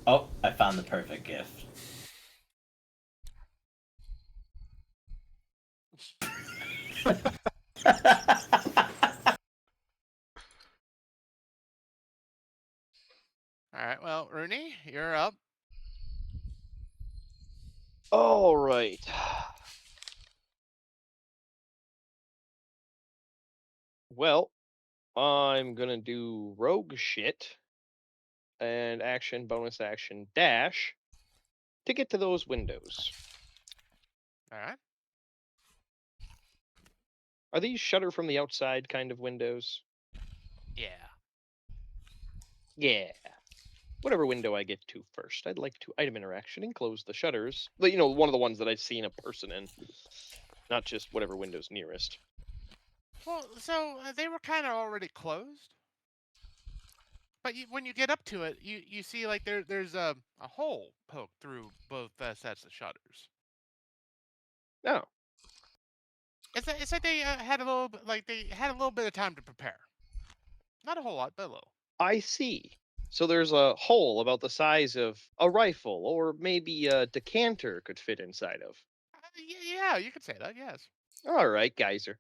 S5: Oh, I found the perfect gift.
S1: All right. Well, Rooney, you're up.
S3: All right. Well, I'm gonna do rogue shit and action, bonus action, dash to get to those windows.
S1: All right.
S3: Are these shutter from the outside kind of windows?
S1: Yeah.
S3: Yeah. Whatever window I get to first, I'd like to item interaction and close the shutters. But, one of the ones that I've seen a person in, not just whatever window's nearest.
S1: Well, so they were kind of already closed, but when you get up to it, you see like there's a hole poked through both sets of shutters.
S3: Oh,
S1: It's like they had a little bit, like they had a little bit of time to prepare. Not a whole lot, but a little.
S3: I see. So there's a hole about the size of a rifle, or maybe a decanter could fit inside of.
S1: Yeah, you could say that. Yes.
S3: All right, geyser.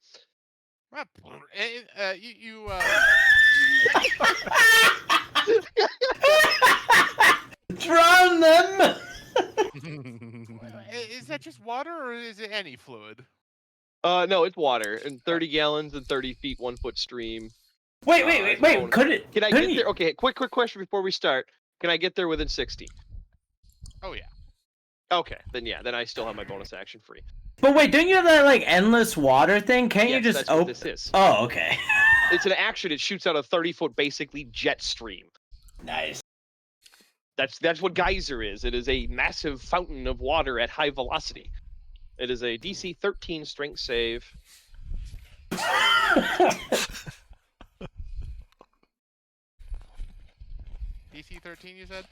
S5: Drown them!
S1: Is that just water or is it any fluid?
S3: No, it's water, and 30 gallons and 30 feet, 1 foot stream.
S5: Wait,
S3: as a bonus.
S5: couldn't
S3: Can I
S5: couldn't
S3: get
S5: you-
S3: there? Okay, quick question before we start. Can I get there within 60?
S1: Oh yeah.
S3: Okay, then yeah, then I still have my bonus action free.
S5: But wait, don't you have that like endless water thing? Can't you
S3: Yes,
S5: just
S3: that's what
S5: open?
S3: this is.
S5: Oh, okay.
S3: It's an action. It shoots out a 30-foot, basically jet stream.
S5: Nice.
S3: That's what geyser is. It is a massive fountain of water at high velocity. It is a DC 13 strength save.
S1: DC 13, you said?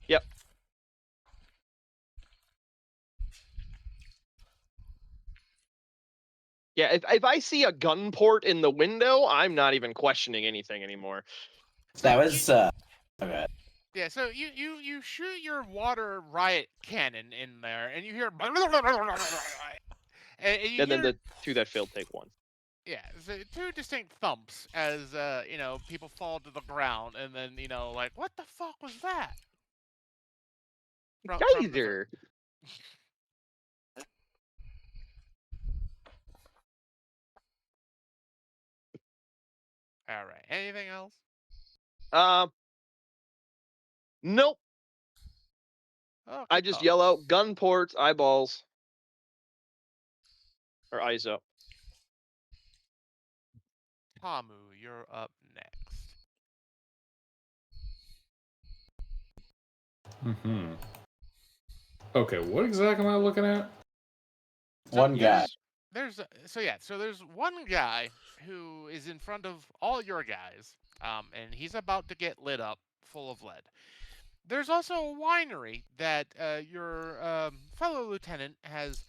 S3: Yep. Yeah, if I see a gun port in the window, I'm not even questioning anything anymore.
S5: That was okay.
S1: Yeah, so you shoot your water riot cannon in there, and you hear, and you
S3: And then
S1: hear,
S3: the two that failed take one.
S1: yeah, so two distinct thumps as people fall to the ground, and then like, what the fuck was that? From the
S3: Geyser.
S1: All right. Anything else?
S3: Nope.
S1: Oh,
S3: I
S1: good
S3: just
S1: call.
S3: yell out gun ports, eyeballs, or eyes up.
S1: Tamu, you're up next.
S7: Mm-hmm. Okay, what exactly am I looking at?
S5: One guy.
S1: There's one guy who is in front of all your guys, and he's about to get lit up full of lead. There's also a winery that your fellow lieutenant has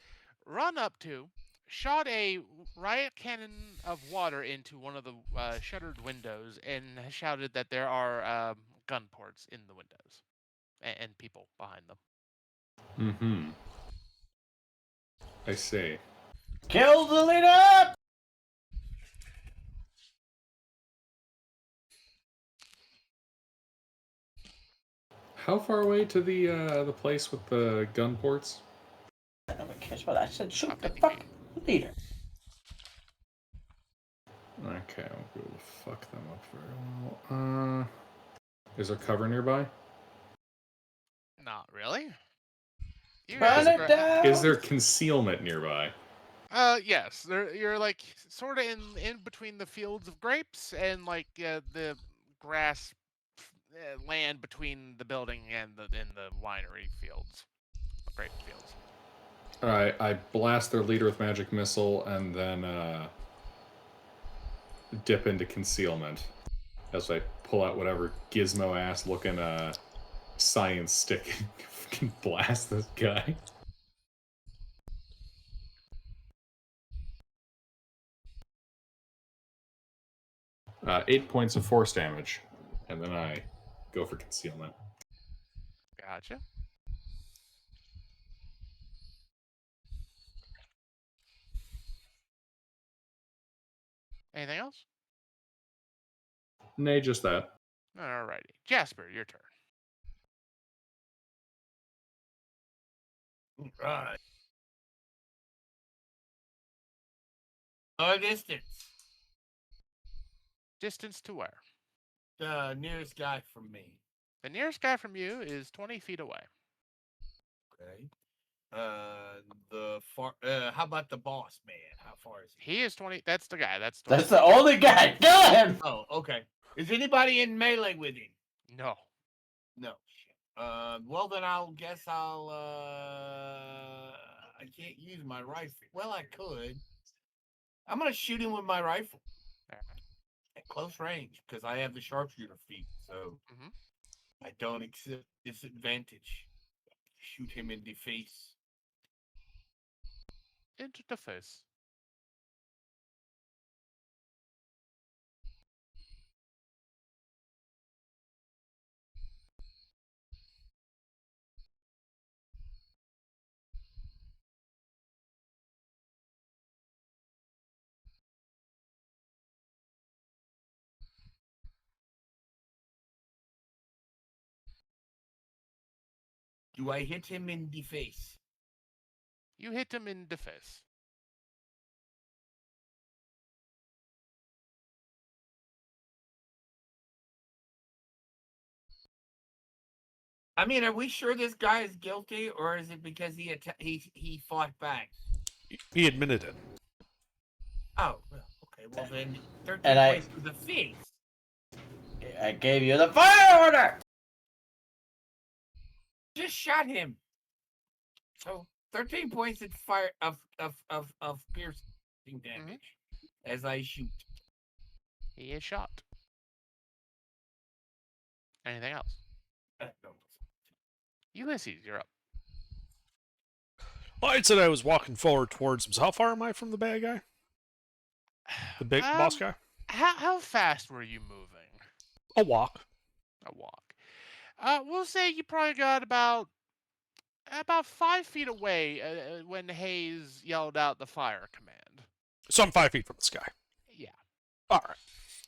S1: run up to, shot a riot cannon of water into one of the shuttered windows, and has shouted that there are gun ports in the windows and people behind them.
S7: Mm-hmm. I see.
S5: Kill the leader!
S7: How far away to the place with the gun ports?
S5: Nobody cares about that. I said shoot the
S1: 50
S5: fuck
S1: feet.
S5: leader.
S7: Okay, I won't be able to fuck them up very well. Is there cover nearby?
S1: Not really. You
S5: Burn
S1: guys
S5: it
S1: are-
S5: down!
S7: Is there concealment nearby?
S1: Yes. You're like sort of in between the fields of grapes and like the grass land between the building and the winery fields, grape fields.
S7: Alright, I blast their leader with magic missile and then dip into concealment as I pull out whatever gizmo ass looking science stick and fucking blast this guy. Uh, 8 points of force damage, and then I go for concealment.
S1: Gotcha. Anything else?
S7: Nay, just that.
S1: Alrighty. Jasper, your turn.
S9: Right. Distance.
S1: Distance to where?
S9: The nearest guy from me.
S1: The nearest guy from you is 20 feet away.
S9: Okay. How about the boss man? How far is he?
S1: He is 20. That's the guy. That's 20.
S5: That's the only guy. Kill him!
S9: Oh, okay. Is anybody in melee with him?
S1: No.
S9: No. Well then I can't use my rifle. Well, I could. I'm gonna shoot him with my rifle
S1: Alright.
S9: at close range because I have the sharpshooter feat, so I don't accept disadvantage. Shoot him in the face.
S1: Into the face.
S9: Do I hit him in the face?
S1: You hit him in the face.
S9: I mean, are we sure this guy is guilty, or is it because he fought back?
S4: He admitted it.
S9: Oh, well, okay. Well, then 13
S5: And I-
S9: points to the face.
S5: I gave you the fire order.
S9: Just shot him. So 13 points of fire of piercing damage as I shoot.
S1: He is shot. Anything else?
S9: No.
S1: Ulysses, you're up.
S4: Well, I said I was walking forward towards him. So how far am I from the bad guy? The big boss guy?
S1: How fast were you moving?
S4: A walk.
S1: A walk. We'll say you probably got about 5 feet away when Hayes yelled out the fire command.
S4: So I'm 5 feet from this guy.
S1: Yeah.
S4: All right.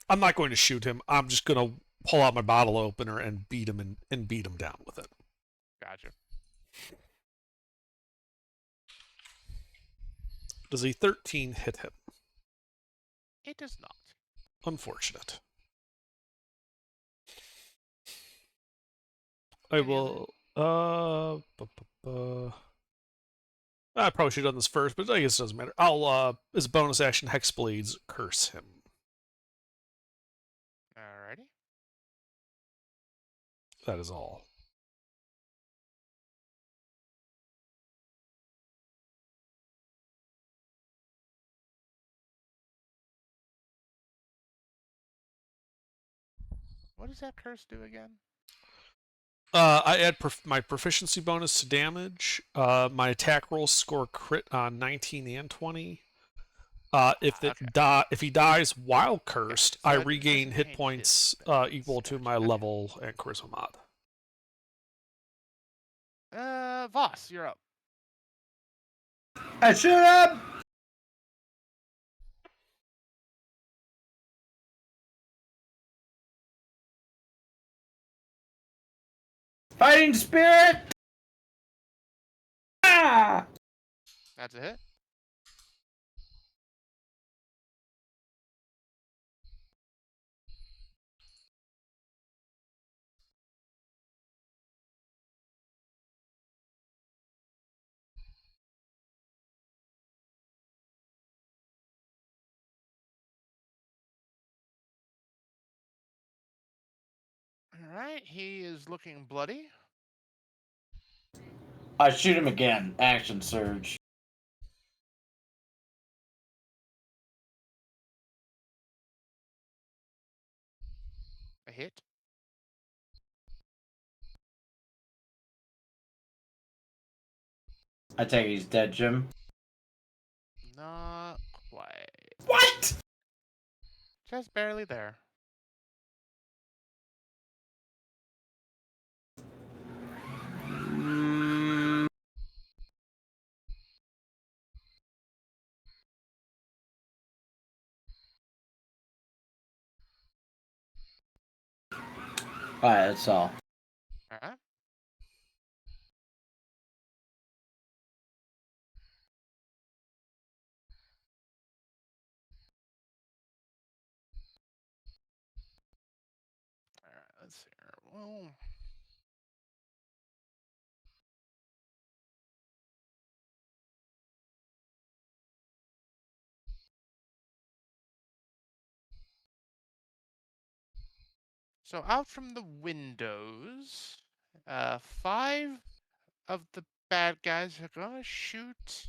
S4: I'm not going to shoot him. I'm just going to pull out my bottle opener and beat him and beat him down with it.
S1: Gotcha.
S4: Does a 13 hit him?
S1: It does not.
S4: Unfortunate. I will. I probably should have done this first, but I guess it doesn't matter. I'll, as a bonus action, Hex Blades curse him.
S1: Alrighty.
S4: That is all.
S1: What does that curse do again?
S4: I add my proficiency bonus to damage. My attack rolls score crit on 19 and 20. If he dies while cursed,
S1: so
S4: I
S1: that
S4: regain
S1: doesn't
S4: hit
S1: change
S4: points
S1: his
S4: equal to
S1: stats.
S4: my
S1: Okay.
S4: level and charisma mod.
S1: Voss, you're up.
S5: I shoot him. Fighting spirit. Ah!
S1: That's a hit. Alright, he is looking bloody.
S5: I shoot him again. Action surge.
S1: A hit.
S5: I take it he's dead, Jim.
S1: Not quite.
S5: What?
S1: Just barely there.
S5: Alright, that's all.
S1: Alright. Alright, let's see here. Well, so out from the windows, 5 of the bad guys are gonna shoot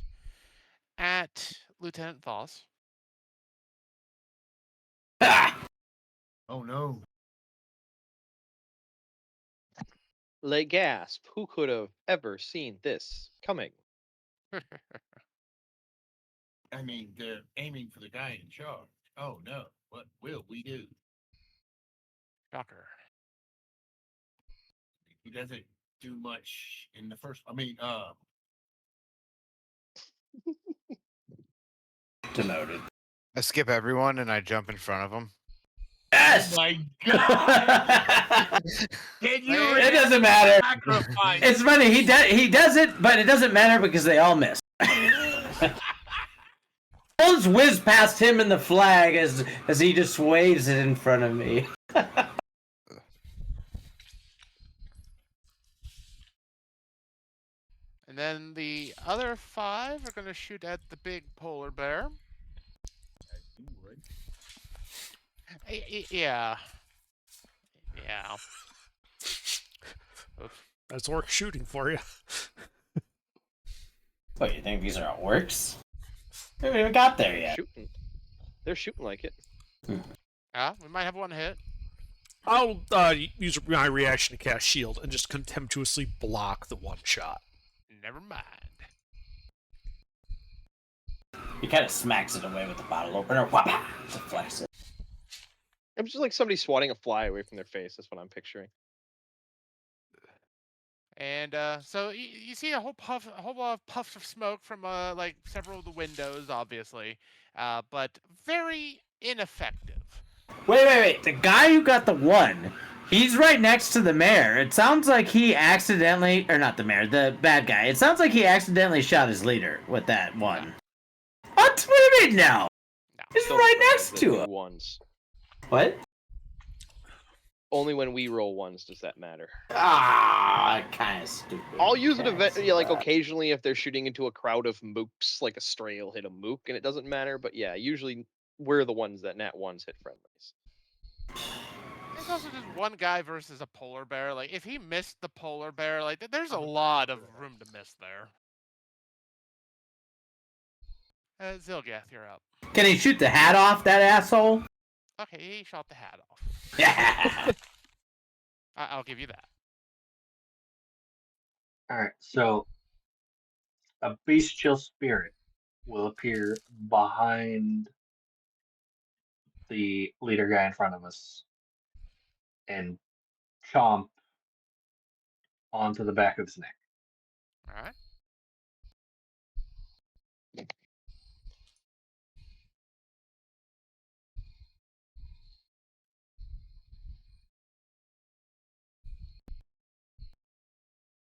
S1: at Lieutenant Voss.
S5: Ah!
S9: Oh no.
S3: Lay gasp. Who could have ever seen this coming?
S9: I mean, they're aiming for the guy in charge. Oh no. What will we do?
S1: Shocker.
S9: He doesn't do much in the first.
S5: Demoted.
S6: I skip everyone and I jump in front of them.
S5: Yes!
S9: Oh my god! Can you
S5: It doesn't matter.
S9: sacrifice?
S5: It's funny. He does it, but it doesn't matter because they all miss. Bones whiz past him in the flag as he just waves it in front of me.
S1: And then the other 5 are going to shoot at the big polar bear. Yeah. Yeah. Oof.
S4: That's orc shooting for you.
S5: What, you think these are orcs? We haven't even got there yet.
S3: Shooting. They're shooting like it.
S1: Yeah, we might have one hit.
S4: I'll use my reaction to cast shield and just contemptuously block the one shot.
S1: Never mind.
S5: He kind of smacks it away with the bottle opener. Whapa! To flex it.
S3: I'm just like somebody swatting a fly away from their face. That's what I'm picturing.
S1: And so you see a whole lot of puffs of smoke from like several of the windows, obviously, but very ineffective.
S5: Wait. The guy who got the 1, he's right next to the mayor. It sounds like he accidentally, or not the mayor, the bad guy. It sounds like he accidentally shot his leader with that 1. What? What do you mean now?
S1: No.
S5: He's
S3: Don't
S5: right
S3: roll
S5: next
S3: the
S5: to him.
S3: Ones.
S5: What?
S3: Only when we roll ones does that matter.
S5: Ah, kind of stupid.
S3: I'll use it like
S5: that.
S3: occasionally if they're shooting into a crowd of mooks, like a stray will hit a mook, and it doesn't matter. But yeah, usually we're the ones that nat ones hit friendlies.
S1: There's also just one guy versus a polar bear. Like, if he missed the polar bear, like, there's a lot of room to miss there. Zilgath, you're up.
S5: Can he shoot the hat off, that asshole?
S1: Okay, he shot the hat off.
S5: Yeah.
S1: I'll give you that.
S8: Alright, so a bestial spirit will appear behind the leader guy in front of us and chomp onto the back of his neck.
S1: All right.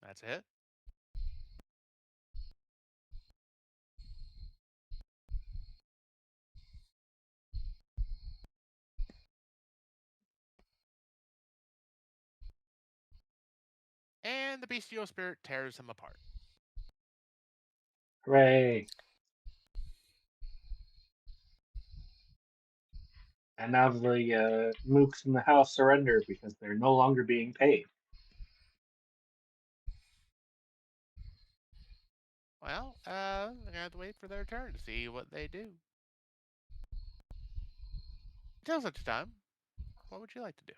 S1: That's it. And the bestial spirit tears him apart.
S8: Hooray! And now the mooks in the house surrender because they're no longer being paid.
S1: Well, I'm gonna have to wait for their turn to see what they do. Until such time, what would you like to do?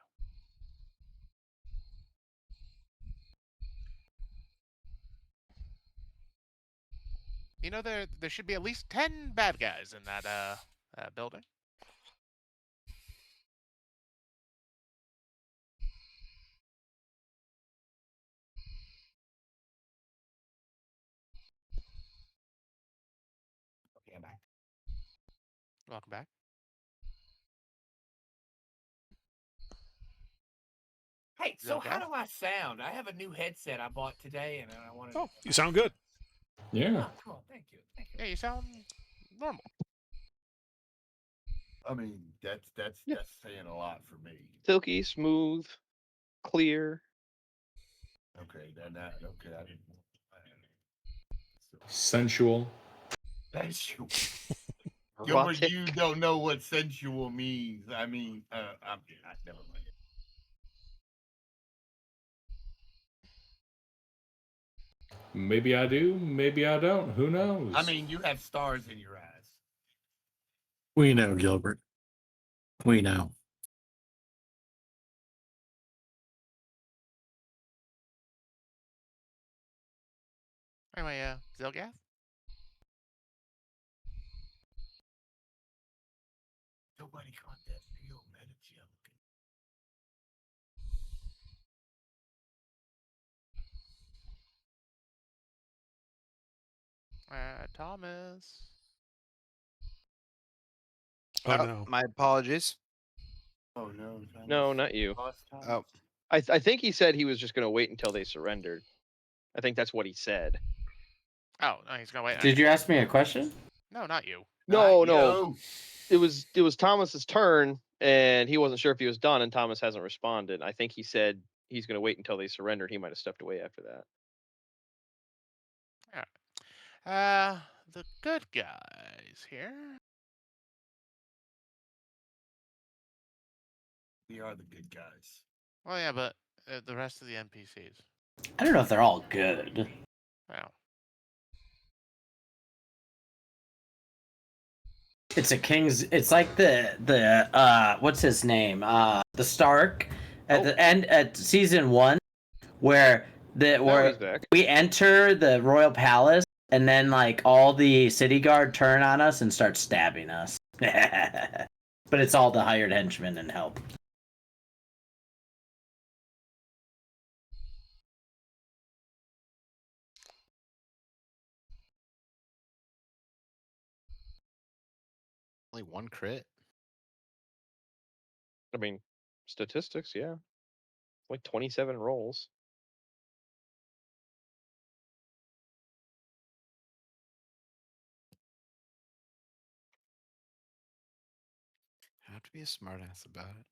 S1: You know, there should be at least 10 bad guys in that building.
S9: Okay, I'm back.
S1: Welcome back.
S9: Hey, so
S1: Okay.
S9: how do I sound? I have a new headset I bought today, and I wanted.
S4: Oh, you sound good.
S7: Yeah.
S9: Oh, cool. Thank you.
S1: Yeah, you sound normal.
S9: I mean, that's saying a lot for me.
S3: Silky, smooth, clear.
S9: Okay, then that. Okay, I didn't.
S7: Sensual.
S9: Sensual. Yeah, but
S3: Erotic.
S9: you don't know what sensual means. I mean, never mind.
S7: Maybe I do, maybe I don't. Who knows?
S9: I mean, you have stars in your eyes.
S10: We know, Gilbert. We know.
S1: Anyway, Zilgath?
S9: Nobody caught that real meta joke.
S1: Thomas.
S4: Oh no.
S6: My apologies.
S9: Oh no.
S3: No, not you.
S6: Oh,
S3: I think he said he was just going to wait until they surrendered. I think that's what he said.
S1: Oh, no, he's gonna wait.
S5: Did you ask me a question?
S1: No, not you.
S3: No, no.
S9: Yo.
S3: It was Thomas's turn, and he wasn't sure if he was done, and Thomas hasn't responded. I think he said he's going to wait until they surrendered. He might have stepped away after that.
S1: The good guys here.
S9: We are the good guys.
S1: Well, yeah, but the rest of the NPCs.
S5: I don't know if they're all good.
S1: Well,
S5: It's a king's. It's like the what's his name? The Stark at the end at season 1, where
S3: he's back.
S5: we enter the royal palace and then like all the city guard turn on us and start stabbing us. But it's all the hired henchmen and help.
S6: only one crit.
S3: I mean, statistics, yeah. Like 27 rolls.
S6: I have to be a smartass about it.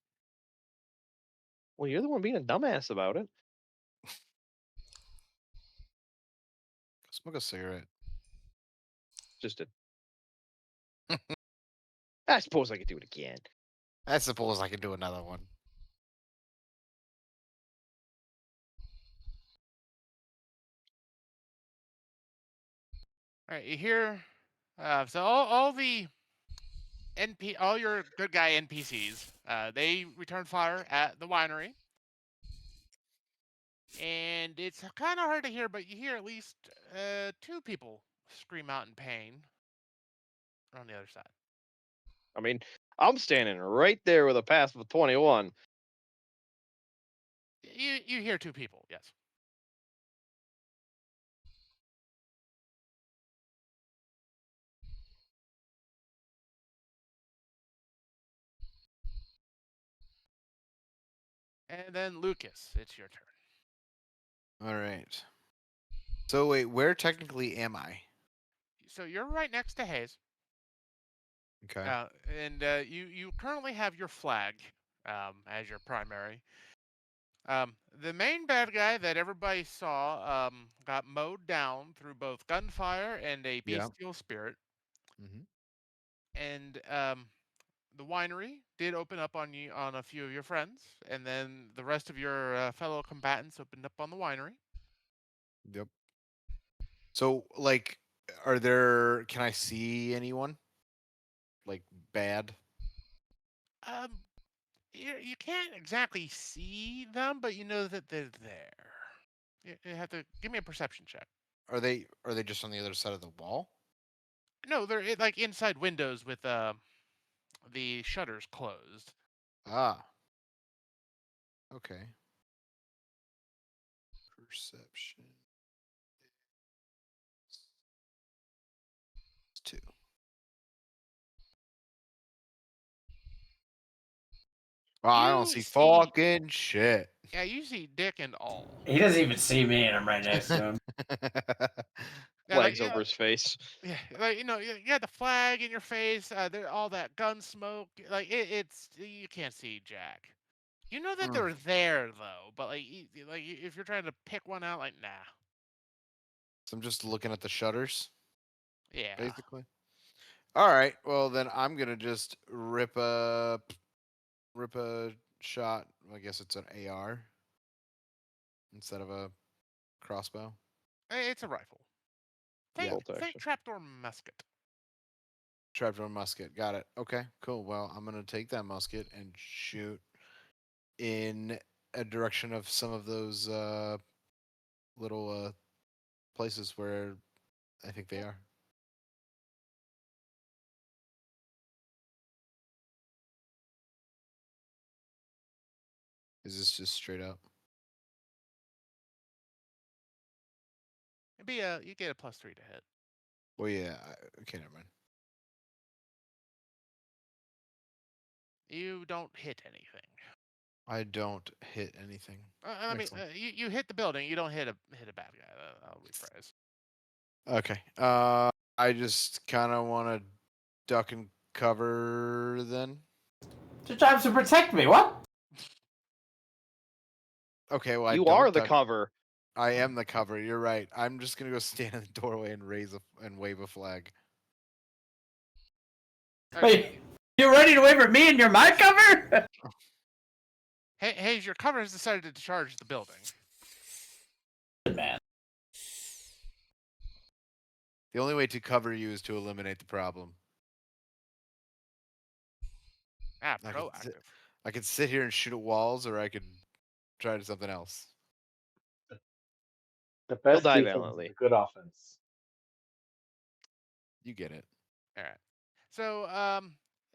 S3: Well, you're the one being a dumbass about it.
S6: Go smoke a cigarette.
S3: Just did. I suppose I could do it again.
S6: I suppose I could do another one.
S1: all right, you hear. So all the all your good guy NPCs, they return fire at the winery, and it's kind of hard to hear, but you hear at least 2 people scream out in pain on the other side.
S3: I mean, I'm standing right there with a pass of 21.
S1: You hear 2 people, yes. And then Lucas, it's your turn.
S6: All right. So wait, where technically am I?
S1: So you're right next to Hayes.
S6: Okay.
S1: And you currently have your flag as your primary. The main bad guy that everybody saw got mowed down through both gunfire and a
S6: Yeah.
S1: bestial spirit.
S6: Mhm.
S1: And the winery did open up on you on a few of your friends, and then the rest of your fellow combatants opened up on the winery.
S6: Yep. So like, are there? Can I see anyone? Like bad?
S1: Um, you can't exactly see them, but you know that they're there. You have to give me a perception check.
S6: Are they just on the other side of the wall?
S1: No, they're like inside windows with the shutters closed.
S6: Ah. Okay. Perception. It's 2. Oh, I don't
S1: You
S6: see
S1: see,
S6: fucking shit.
S1: yeah, you see Dick and all.
S5: He doesn't even see me, and I'm right next to him.
S1: Yeah, like,
S3: Flags over his face.
S1: yeah, like you got the flag in your face. There, all that gun smoke. Like it's you can't see Jack. You know that
S6: Hmm.
S1: they're there though, but like if you're trying to pick one out, like nah.
S6: So I'm just looking at the shutters,
S1: Yeah.
S6: basically. All right. Well, then I'm gonna just rip a shot. I guess it's an AR instead of a crossbow.
S1: It's a rifle. Think
S6: Yeah.
S3: Bolt
S1: think
S3: action.
S1: trapdoor musket.
S6: Trapdoor musket. Got it. Okay. Cool. Well, I'm gonna take that musket and shoot in a direction of some of those little places where I think they are. Is this just straight up?
S1: It'd be you get a +3 to hit.
S6: Well, yeah. Okay, never mind.
S1: You don't hit anything.
S6: I don't hit anything.
S1: I mean,
S6: Excellent.
S1: you hit the building. You don't hit a bad guy. I'll rephrase.
S6: Okay. I just kind of want to duck and cover then.
S5: Your job's to protect me. What?
S6: Okay, well, I
S3: You
S6: don't
S3: are the
S6: duck.
S3: cover.
S6: I am the cover. You're right. I'm just gonna go stand in the doorway and wave a flag.
S5: Wait, you're ready to wave at me and you're my cover?
S1: Hey, Hayes, your cover has decided to charge the building.
S5: Man.
S6: The only way to cover you is to eliminate the problem.
S1: Ah,
S6: I
S1: proactive.
S6: could sit here and shoot at walls, or I could try to something else.
S8: The best
S3: die
S8: defense
S3: valiantly.
S8: is a good offense.
S6: You get it.
S1: All right. So,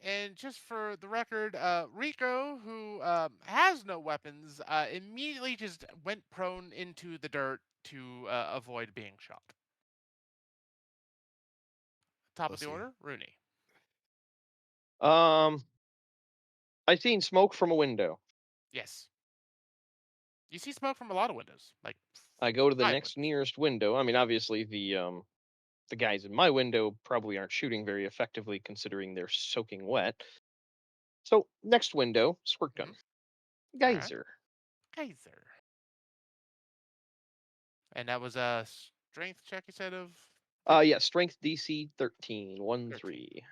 S1: and just for the record, Rico, who has no weapons, immediately just went prone into the dirt to avoid being shot. Top of the
S6: Pussy.
S1: order, Rooney.
S3: I seen smoke from a window.
S1: Yes. You see smoke from a lot of windows. Like
S3: I go to the
S1: 5
S3: next
S1: windows.
S3: nearest window. I mean, obviously the guys in my window probably aren't shooting very effectively considering they're soaking wet. So next window, squirt gun,
S1: All right.
S3: geyser.
S1: Geyser. And that was a strength check, you said, of
S3: Yeah, strength DC 13, 1
S1: 13.
S3: 3.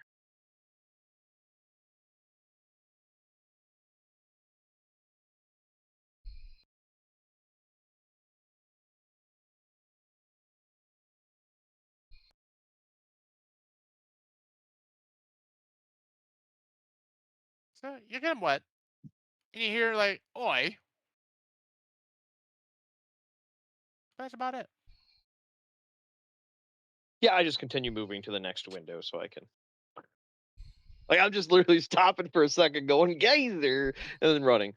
S1: So you get him wet, and you hear like, "Oi." That's about it.
S3: Yeah, I just continue moving to the next window so I can. Like I'm just literally stopping for a second, going geyser, and then running.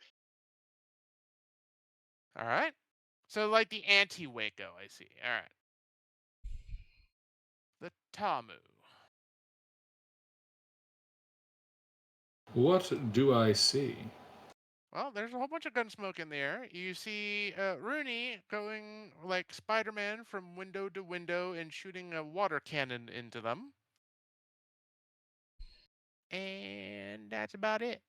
S1: All right. So like the anti-Waco, I see. All right. The Tamu.
S7: What do I see?
S1: Well, there's a whole bunch of gun smoke in the air. You see Rooney going like Spider-Man from window to window and shooting a water cannon into them. And that's about it.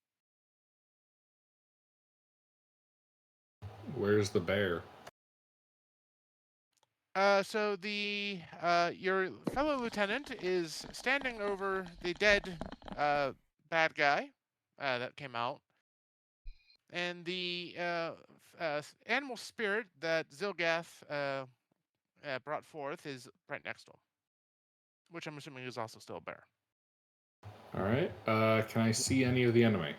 S7: Where's the bear?
S1: So the your fellow lieutenant is standing over the dead bad guy that came out, and the animal spirit that Zilgath brought forth is right next to him, which I'm assuming is also still a bear.
S7: All right. Can I see any of the enemy?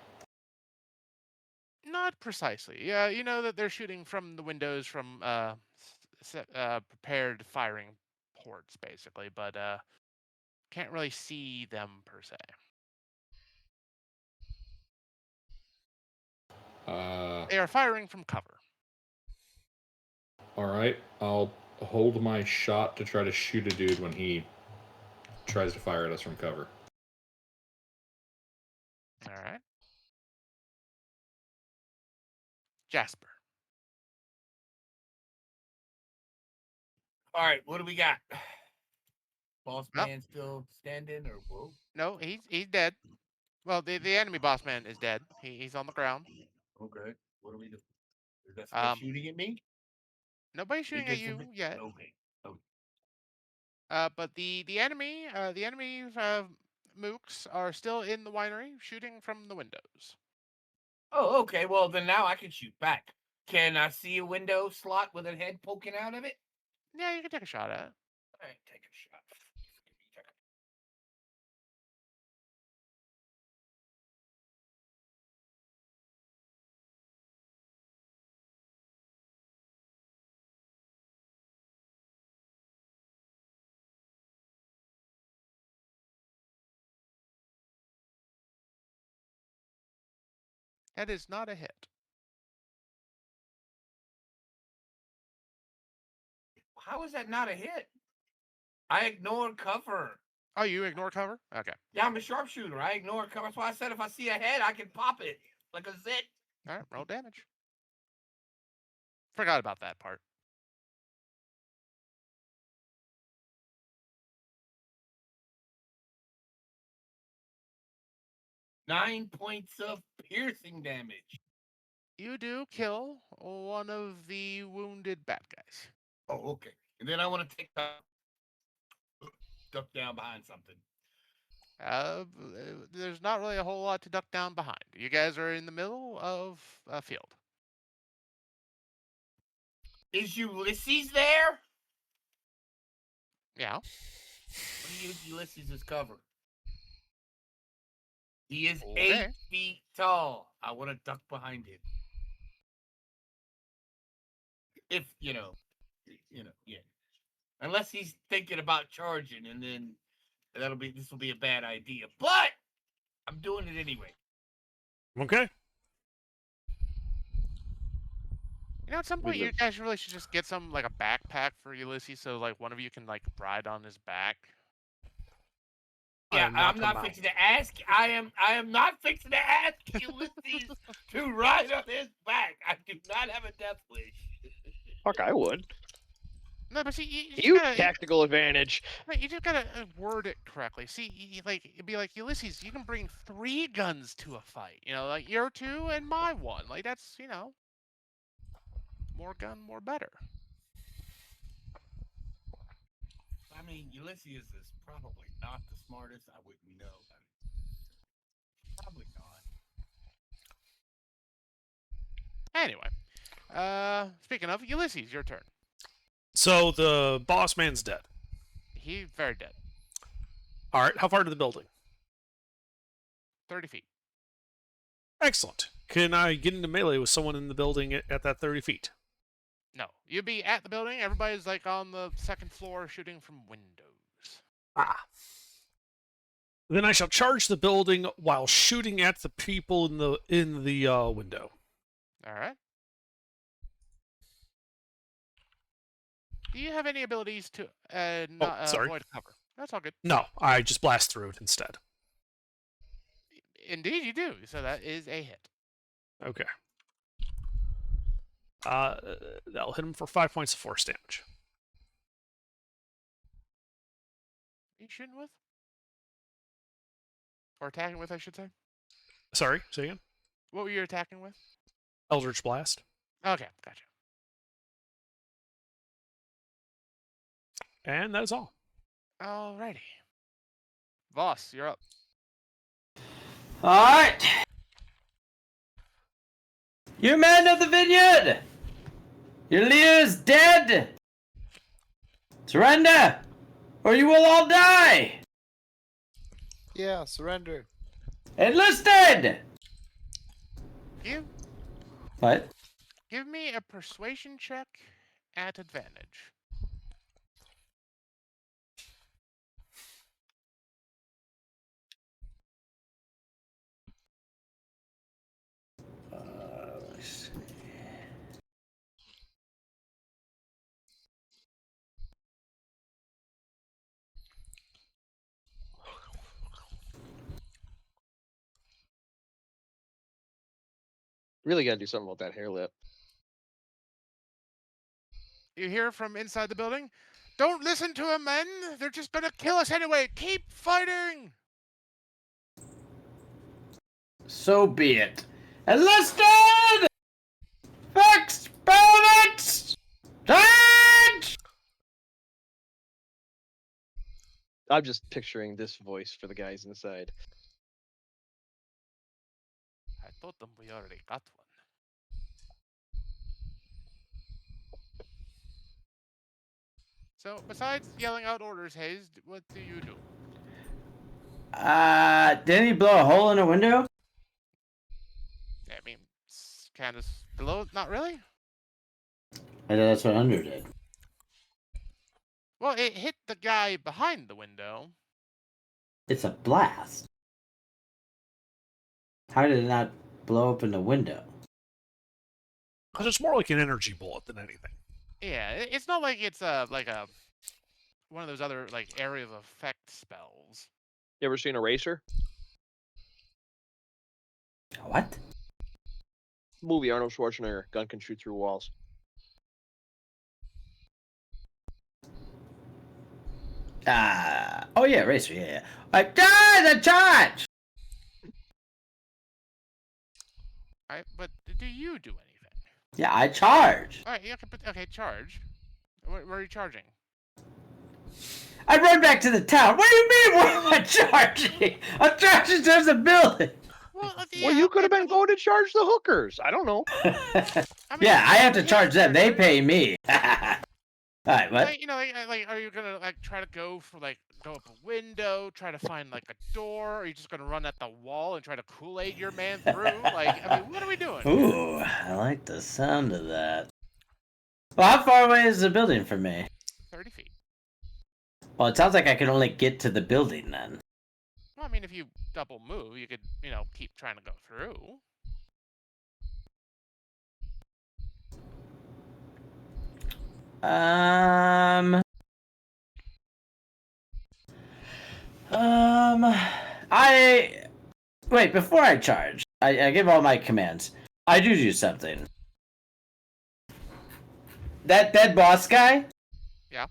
S1: Not precisely. Yeah, you know that they're shooting from the windows from prepared firing ports, basically, but can't really see them per se. They are firing from cover.
S7: All right. I'll hold my shot to try to shoot a dude when he tries to fire at us from cover.
S1: All right. Jasper.
S9: All right, what do we got? Boss
S1: Well-
S9: man still standing or whoa?
S1: No, he's dead. Well, the enemy boss man is dead. He's on the ground.
S9: Okay, what do we do? Is that somebody shooting at me?
S1: Nobody's shooting at you yet.
S9: Okay.
S1: But the enemy mooks are still in the winery, shooting from the windows.
S9: Oh, okay. Well, then now I can shoot back. Can I see a window slot with a head poking out of it?
S1: Yeah, you can take a shot at it.
S9: All right, take a shot.
S1: That is not a hit.
S9: How is that not a hit? I ignored cover.
S1: Oh, you ignore cover? Okay.
S9: Yeah, I'm a sharpshooter. I ignore cover. That's why I said if I see a head, I can pop it like a zit.
S1: All right, roll damage. Forgot about that part.
S9: Nine points of piercing damage.
S1: You do kill one of the wounded bad guys.
S9: Oh, okay. And then I want to take duck down behind something.
S1: There's not really a whole lot to duck down behind. You guys are in the middle of a field.
S9: Is Ulysses there?
S1: Yeah.
S9: What do you use Ulysses as cover? He is
S1: Okay.
S9: 8 feet tall. I want to duck behind him. If yeah. Unless he's thinking about charging, and then this will be a bad idea. But I'm doing it anyway.
S4: Okay.
S1: You know, at some point, you guys really should just get some like a backpack for Ulysses, so like one of you can like ride on his back.
S9: Yeah, I'm not fixing to ask. I am not fixing to ask Ulysses to ride on his back. I do not have a death wish.
S3: Fuck, I would.
S1: No, but see,
S3: You tactical advantage.
S1: You just gotta word it correctly. See, like it'd be like Ulysses. You can bring 3 guns to a fight. You know, like your 2 and my 1. Like that's more gun, more better.
S9: I mean, Ulysses is probably not the smartest. I wouldn't know. Probably not.
S1: Anyway, speaking of Ulysses, your turn.
S4: So the boss man's dead.
S1: He's very dead.
S4: All right, how far to the building?
S1: 30 feet.
S4: Excellent. Can I get into melee with someone in the building at that 30 feet?
S1: No, you'd be at the building. Everybody's like on the 2nd floor shooting from windows.
S4: Ah. Then I shall charge the building while shooting at the people in the window.
S1: All right. Do you have any abilities to avoid cover? That's all good.
S4: No, I just blast through it instead.
S1: Indeed, you do. So that is a hit.
S4: Okay. That'll hit him for 5 points of force damage.
S1: Are you shooting with? Or attacking with, I should say.
S4: Sorry, say again?
S1: What were you attacking with?
S4: Eldritch Blast.
S1: Okay, gotcha.
S4: And that is all.
S1: Alrighty. Voss, you're up.
S5: Alright! You men of the vineyard! Your leader is dead! Surrender! Or you will all die!
S6: Yeah, surrender.
S5: Enlisted! What?
S1: Give me a persuasion check at advantage.
S5: Let's see.
S3: Really gotta do something about that hair lip.
S1: You hear from inside the building? Don't listen to them, men! They're just gonna kill us anyway! Keep fighting!
S5: So be it. Enlisted! Fixed bayonets! Charge!
S3: I'm just picturing this voice for the guys inside.
S1: I told them we already got one. So, besides yelling out orders, Hayes, what do you do?
S5: Didn't he blow a hole in a window?
S1: I mean, it's kind of below, not really?
S5: I know that's what Under did.
S1: Well, it hit the guy behind the window.
S5: It's a blast. How did it not blow open the window?
S4: Because it's more like an energy bullet than anything.
S1: Yeah, it's not like it's a one of those other like area of effect spells.
S3: You ever seen Eraser?
S5: What?
S3: Movie Arnold Schwarzenegger. Gun can shoot through walls.
S5: Oh yeah, racer. Yeah. The charge.
S1: But do you do anything?
S5: Yeah, I charge.
S1: All right. Yeah. Okay. Charge. Where are you charging?
S5: I run back to the town. What do you mean? Where am I charging? I'm charging towards the building.
S1: Well,
S3: Well, you could have been going to charge the hookers. I don't know.
S5: Yeah, I have to charge them. They pay me. All right, what?
S1: Like, are you gonna like try to go up a window, try to find like a door, or are you just gonna run at the wall and try to Kool-Aid your man through? Like, I mean, what are we doing?
S5: Ooh, I like the sound of that. Well, how far away is the building from me?
S1: 30 feet.
S5: Well, it sounds like I can only get to the building then.
S1: Well, I mean, if you double move, you could, keep trying to go through.
S5: Wait, before I charge, I give all my commands. I do something. That dead boss guy?
S1: Yeah.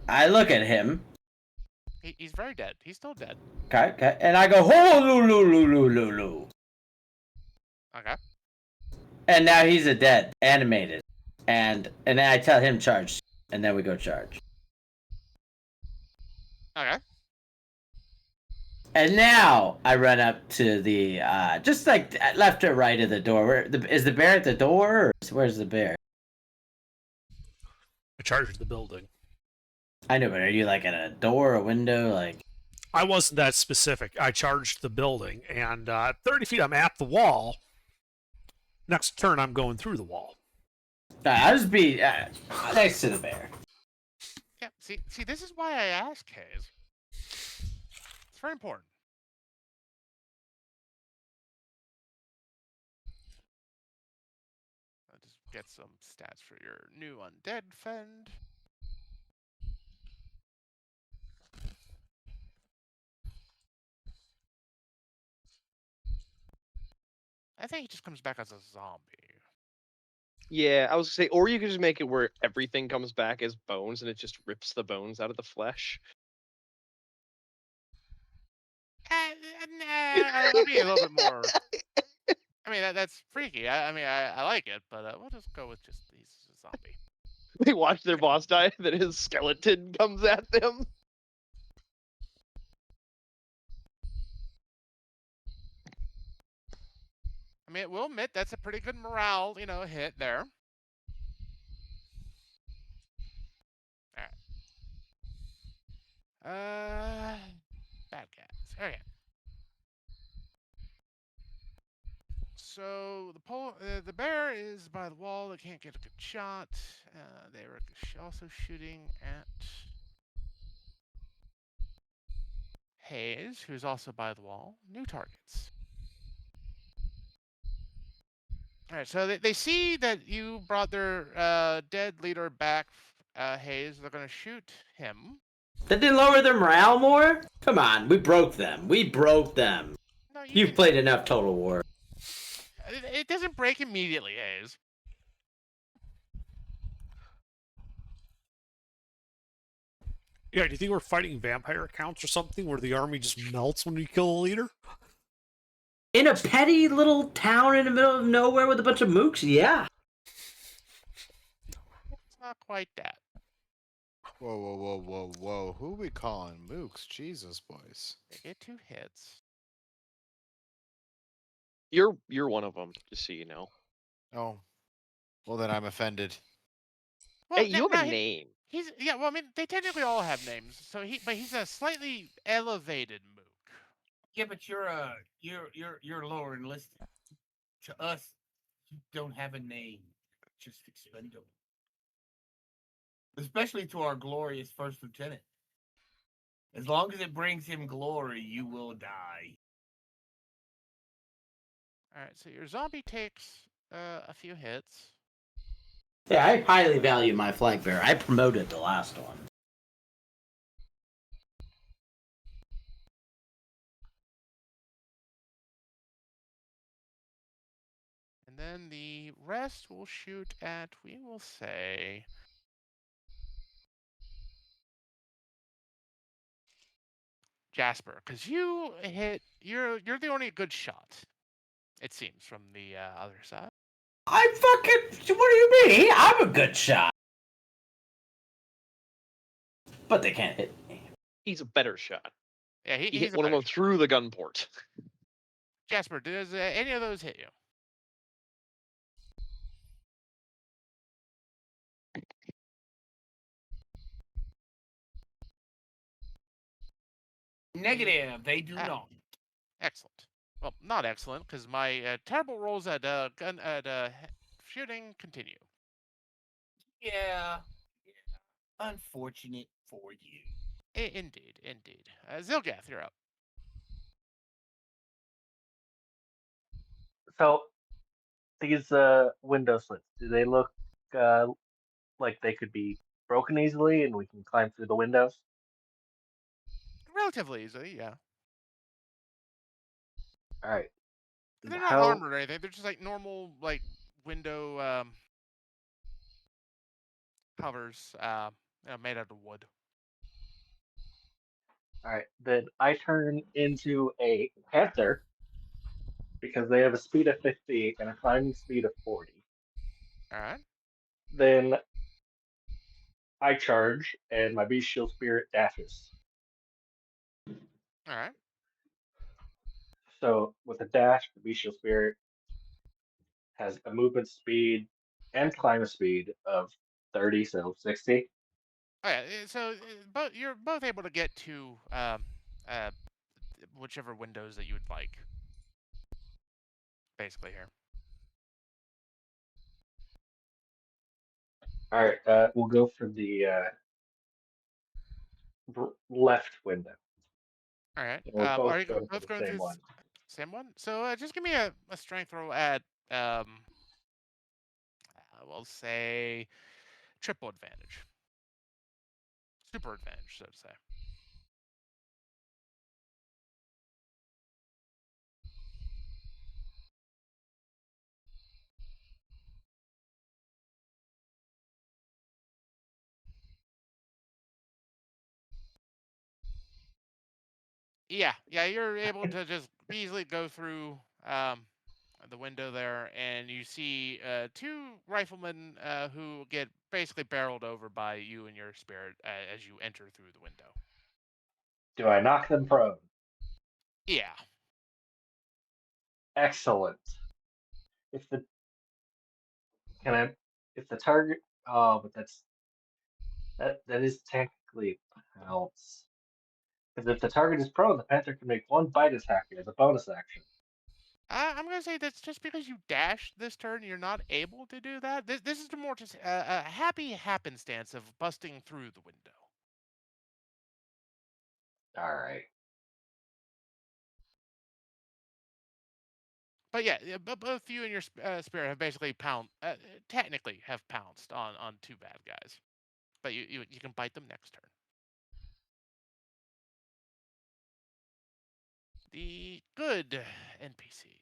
S5: I look at him.
S1: He's very dead. He's still dead.
S5: Okay. And I go, ho, loo.
S1: Okay.
S5: And now he's a dead, animated. And then I tell him charge. And then we go charge.
S1: Okay.
S5: And now I run up to the, just like left or right of the door. Is the bear at the door, or where's the bear?
S4: I charged the building.
S5: I know, but are you like at a door, a window, like?
S4: I wasn't that specific. I charged the building, and 30 feet I'm at the wall. Next turn I'm going through the wall.
S5: I'll just be next to the bear.
S1: Yeah. See, this is why I ask, Hayes. It's very important. I'll just get some stats for your new undead friend. I think he just comes back as a zombie.
S3: Yeah, I was gonna say, or you could just make it where everything comes back as bones and it just rips the bones out of the flesh.
S1: I'll be a little bit more. I mean, that's freaky. I like it, but we'll just go with just he's a zombie.
S3: They watch their boss die, then his skeleton comes at them.
S1: I mean, we'll admit that's a pretty good morale, hit there. All right. Bad guys. Okay. So the bear is by the wall. They can't get a good shot. They were also shooting at Hayes, who's also by the wall. New targets. All right, so they see that you brought their dead leader back, Hayes. They're going to shoot him.
S5: That didn't lower their morale more? Come on, we broke them.
S1: No,
S5: You've played enough Total War.
S1: It doesn't break immediately, Hayes.
S4: Yeah, do you think we're fighting vampire accounts or something where the army just melts when we kill a leader?
S5: In a petty little town in the middle of nowhere with a bunch of mooks? Yeah.
S1: It's not quite that.
S6: Whoa. Who we calling mooks? Jesus, boys.
S1: They get 2 hits.
S3: You're one of them, just so you know.
S6: Oh. Well, then I'm offended.
S1: Well,
S3: Hey, you have a name.
S1: Well, I mean, they technically all have names. But he's a slightly elevated mook.
S9: Yeah, but you're lower enlisted. To us, you don't have a name. Just expendable. Especially to our glorious first lieutenant. As long as it brings him glory, you will die.
S1: All right, so your zombie takes a few hits.
S5: Yeah, I highly value my flag bearer. I promoted the last one.
S1: And then the rest will shoot at, we will say, Jasper, because you're the only good shot, it seems, from the other side.
S5: I fucking. What do you mean? I'm a good shot. But they can't hit me.
S3: He's a better shot.
S1: Yeah,
S3: He
S1: he's
S3: hit
S1: a
S3: one of
S1: better
S3: them
S1: shot.
S3: through the gun port.
S1: Jasper, does any of those hit you?
S9: Negative. They do
S1: Ah.
S9: not.
S1: Excellent. Well, not excellent, because my terrible rolls at shooting continue.
S9: Yeah. Unfortunate for you.
S1: Indeed, indeed. Zilgath, you're up.
S11: So these window slits, do they look like they could be broken easily and we can climb through the windows?
S1: Relatively easily, yeah.
S11: All right.
S1: They're not
S11: How?
S1: armored or anything. They're just like normal, like window covers, made out of wood.
S11: All right. Then I turn into a panther because they have a speed of 50 and a climbing speed of 40.
S1: All right.
S11: Then I charge and my bestial spirit dashes.
S1: All right.
S11: So with a dash, the bestial spirit has a movement speed and climate speed of 30, so 60.
S1: Oh yeah. So, but you're both able to get to uh, whichever windows that you would like. Basically here.
S11: All right, we'll go for the left window.
S1: All right.
S11: And we're both
S1: Are you
S11: going for
S1: both
S11: the
S1: going
S11: same
S1: through
S11: one.
S1: same one? So just give me a strength roll at we'll say triple advantage, super advantage, so to say. Yeah, you're able to just easily go through the window there, and you see two riflemen who get basically barreled over by you and your spirit as you enter through the window.
S11: Do I knock them prone?
S1: Yeah.
S11: Excellent. If the can I if the target but that is technically pounce. Because if the target is prone, the panther can make one bite attack as a bonus action.
S1: I'm gonna say that's just because you dashed this turn, you're not able to do that. This is more just a happy happenstance of busting through the window.
S11: All right.
S1: But yeah, but both you and your spirit have basically technically have pounced on two bad guys. But you can bite them next turn. The good NPCs.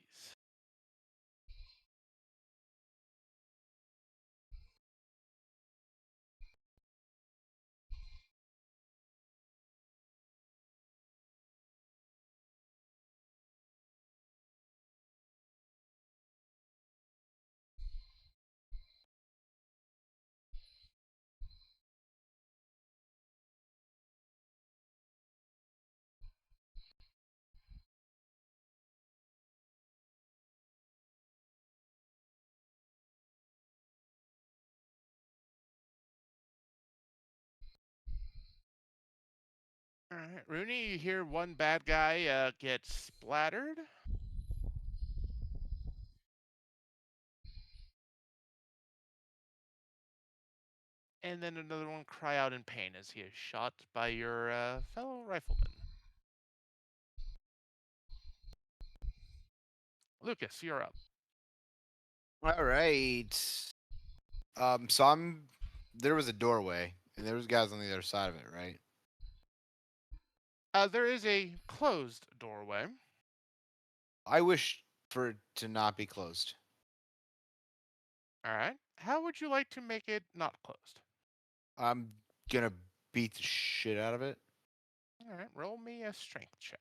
S1: All right, Rooney, you hear one bad guy get splattered. And then another one cry out in pain as he is shot by your fellow rifleman. Lucas, you're up.
S6: All right. So there was a doorway, and there was guys on the other side of it, right?
S1: There is a closed doorway.
S6: I wish for it to not be closed.
S1: All right. How would you like to make it not closed?
S6: I'm gonna beat the shit out of it.
S1: All right. Roll me a strength check.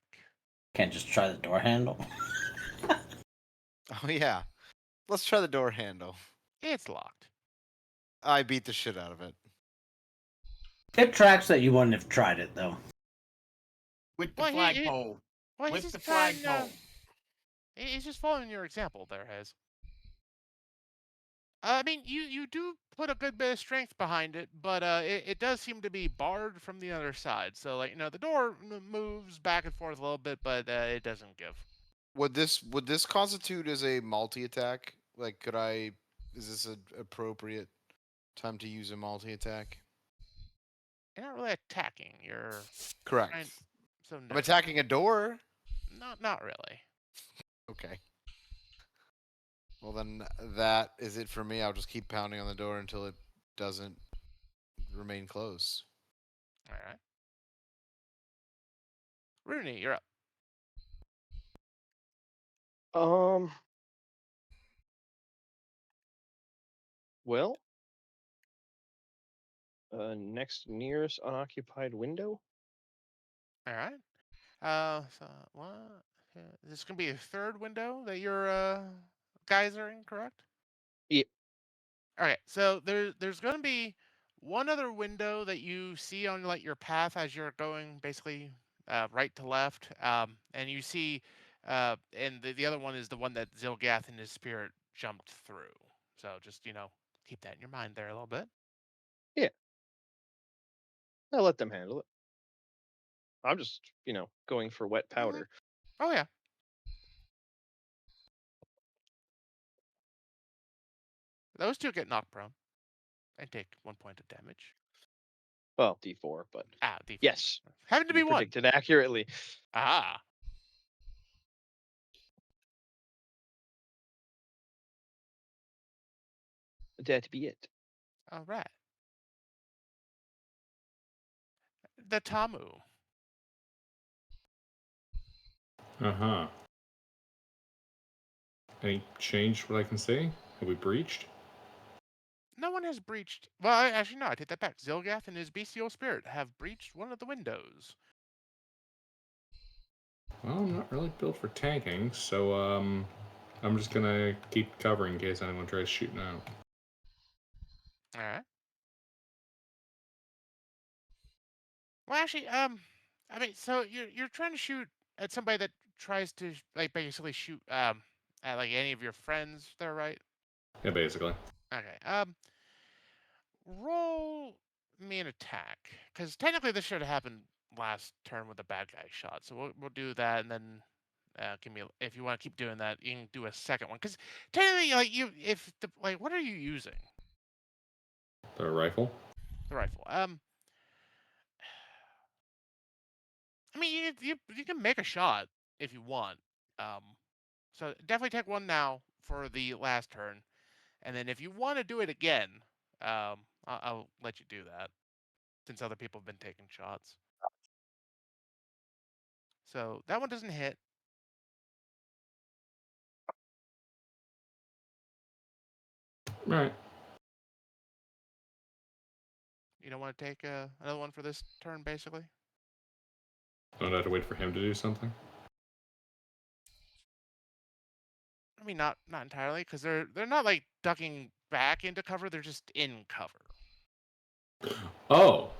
S5: Can't just try the door handle.
S6: Oh yeah, let's try the door handle.
S1: It's locked.
S6: I beat the shit out of it.
S5: It tracks that you wouldn't have tried it though.
S9: With the
S1: Well,
S9: flagpole.
S1: Well, he's
S9: With the
S1: just trying.
S9: flagpole.
S1: He's just following your example there, Hayes. I mean, you do put a good bit of strength behind it, but it does seem to be barred from the other side. So, like, the door moves back and forth a little bit, but it doesn't give.
S6: Would this constitute as a multi attack? Like, could I? Is this an appropriate time to use a multi attack?
S1: You're not really attacking. You're
S6: Correct.
S1: so no.
S6: I'm attacking a door.
S1: Not really.
S6: Okay. Well, then that is it for me. I'll just keep pounding on the door until it doesn't remain closed.
S1: All right. Rooney, you're up.
S3: Well, next nearest unoccupied window.
S1: All right. So what? This is gonna be a third window that your guys are in, correct?
S3: Yeah.
S1: Okay. So there's gonna be one other window that you see on like your path as you're going basically right to left, and you see, and the other one is the one that Zilgath and his spirit jumped through. So just keep that in your mind there a little bit.
S3: Yeah. I'll let them handle it. I'm just, going for wet powder.
S1: Oh yeah. Those two get knocked prone and take 1 point of damage.
S3: Well, D4, but
S1: D4.
S3: yes,
S1: Having to be
S3: you
S1: one.
S3: predicted accurately.
S1: Ah.
S3: That'd be it.
S1: All right. The Tamu.
S7: Uh-huh. Any change what I can say? Have we breached?
S1: No one has breached. Well, actually, no. I take that back. Zilgath and his bestial spirit have breached one of the windows.
S7: Well, I'm not really built for tanking, so I'm just gonna keep covering in case anyone tries shooting out.
S1: All right. Well, actually, I mean, so you're trying to shoot at somebody that tries to like basically shoot at like any of your friends there, right?
S7: Yeah, basically.
S1: Okay. Roll me an attack, because technically this should have happened last turn with the bad guy shot. So we'll do that, and then give me if you want to keep doing that, you can do a second one. Because technically, like what are you using?
S7: The rifle?
S1: The rifle. I mean, you can make a shot if you want. So definitely take one now for the last turn, and then if you want to do it again, I'll let you do that, since other people have been taking shots. So that one doesn't hit.
S7: Right.
S1: You don't want to take another one for this turn, basically?
S7: Don't have to wait for him to do something.
S1: I mean, not entirely, because they're not like ducking back into cover. They're just in cover.
S7: Oh.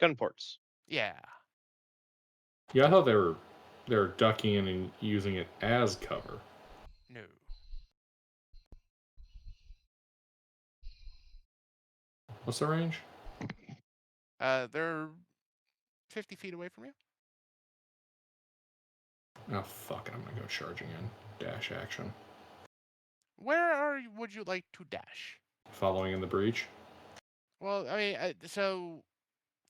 S3: Gun ports.
S1: Yeah.
S7: Yeah, I thought they were ducking in and using it as cover.
S1: No.
S7: What's the range?
S1: They're 50 feet away from you.
S7: Oh, fuck it. I'm gonna go charging in. Dash action.
S1: Where would you like to dash?
S7: Following in the breach.
S1: Well, I mean, so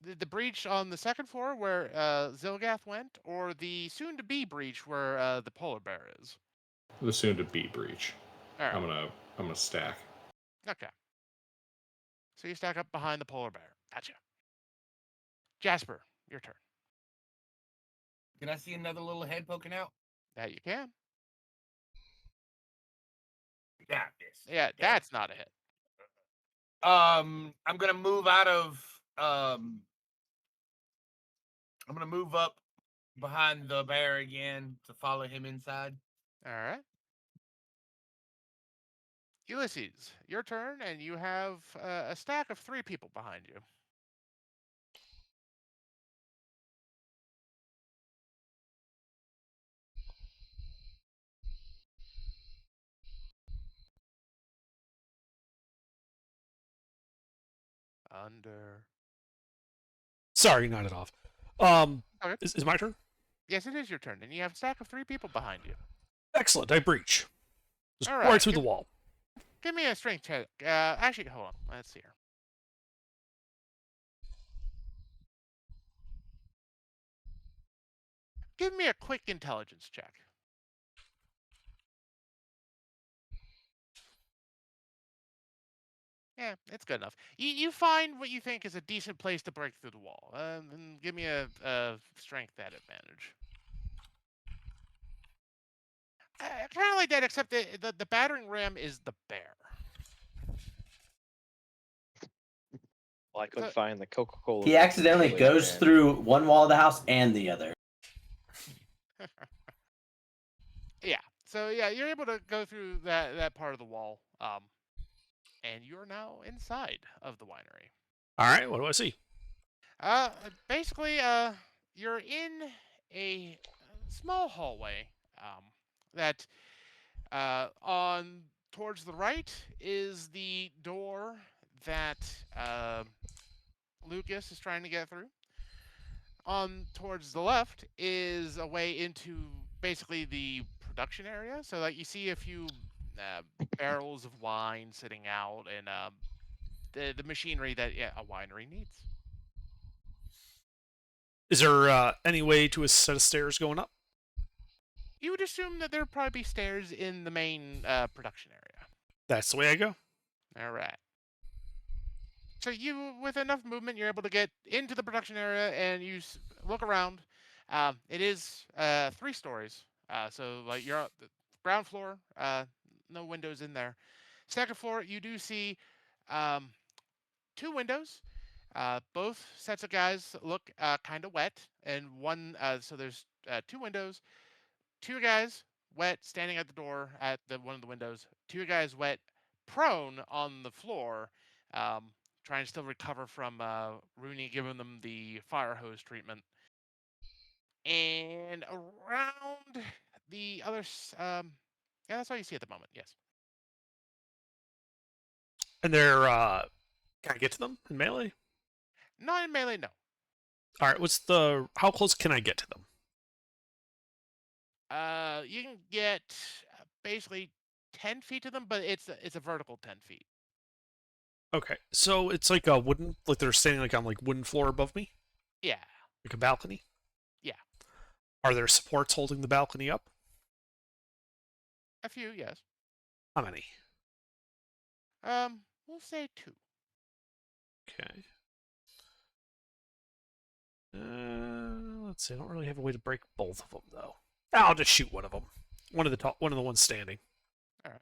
S1: the breach on the second floor where Zilgath went, or the soon-to-be breach where the polar bear is?
S7: The soon-to-be breach.
S1: All right.
S7: I'm gonna stack.
S1: Okay. So you stack up behind the polar bear. Gotcha. Jasper, your turn.
S9: Can I see another little head poking out?
S1: That you can.
S9: Yeah, this.
S1: Yeah, that's not a hit.
S9: I'm gonna move out of. I'm gonna move up behind the bear again to follow him inside.
S1: All right. Ulysses, your turn, and you have a stack of 3 people behind you. Under.
S4: Sorry, knocked it off.
S1: Okay.
S4: Is my turn?
S1: Yes, it is your turn, and you have a stack of 3 people behind you.
S4: Excellent. I breach. Just
S1: All
S4: right
S1: right,
S4: through the wall.
S1: Give me a strength check. Actually, hold on. Let's see here. Give me a quick intelligence check. Yeah, it's good enough. You find what you think is a decent place to break through the wall. And give me a strength at advantage. Kind of like that, except the battering ram is the bear.
S3: Well, I couldn't
S1: So-
S3: find the Coca-Cola.
S5: He accidentally
S3: really,
S5: goes
S3: man.
S5: through one wall of the house and the other.
S1: Yeah. So yeah, you're able to go through that part of the wall. And you're now inside of the winery.
S4: All right. What do I see?
S1: Basically, you're in a small hallway. That on towards the right is the door that Lucas is trying to get through. On towards the left is a way into basically the production area. So like you see a few barrels of wine sitting out and the machinery that a winery needs.
S4: Is there any way to a set of stairs going up?
S1: You would assume that there'd probably be stairs in the main production area.
S4: That's the way I go.
S1: All right. So you, with enough movement, you're able to get into the production area and you look around. It is 3 stories. So like you're on the ground floor, no windows in there. Second floor, you do see 2 windows. Both sets of guys look kind of wet, and one. So there's 2 windows. 2 guys wet standing at the door at one of the windows. 2 guys wet prone on the floor, trying to still recover from Rooney giving them the fire hose treatment. And around the other, yeah, that's all you see at the moment. Yes.
S4: And they're can I get to them in melee?
S1: Not in melee, no.
S4: All right. How close can I get to them?
S1: You can get basically 10 feet to them, but it's a vertical 10 feet.
S4: Okay. So it's like a wooden, like they're standing like on like wooden floor above me,
S1: Yeah.
S4: like a balcony.
S1: Yeah.
S4: Are there supports holding the balcony up?
S1: A few, yes.
S4: How many?
S1: We'll say 2.
S4: Okay. Let's see. I don't really have a way to break both of them though. I'll just shoot one of them. One of the ones standing.
S1: All right.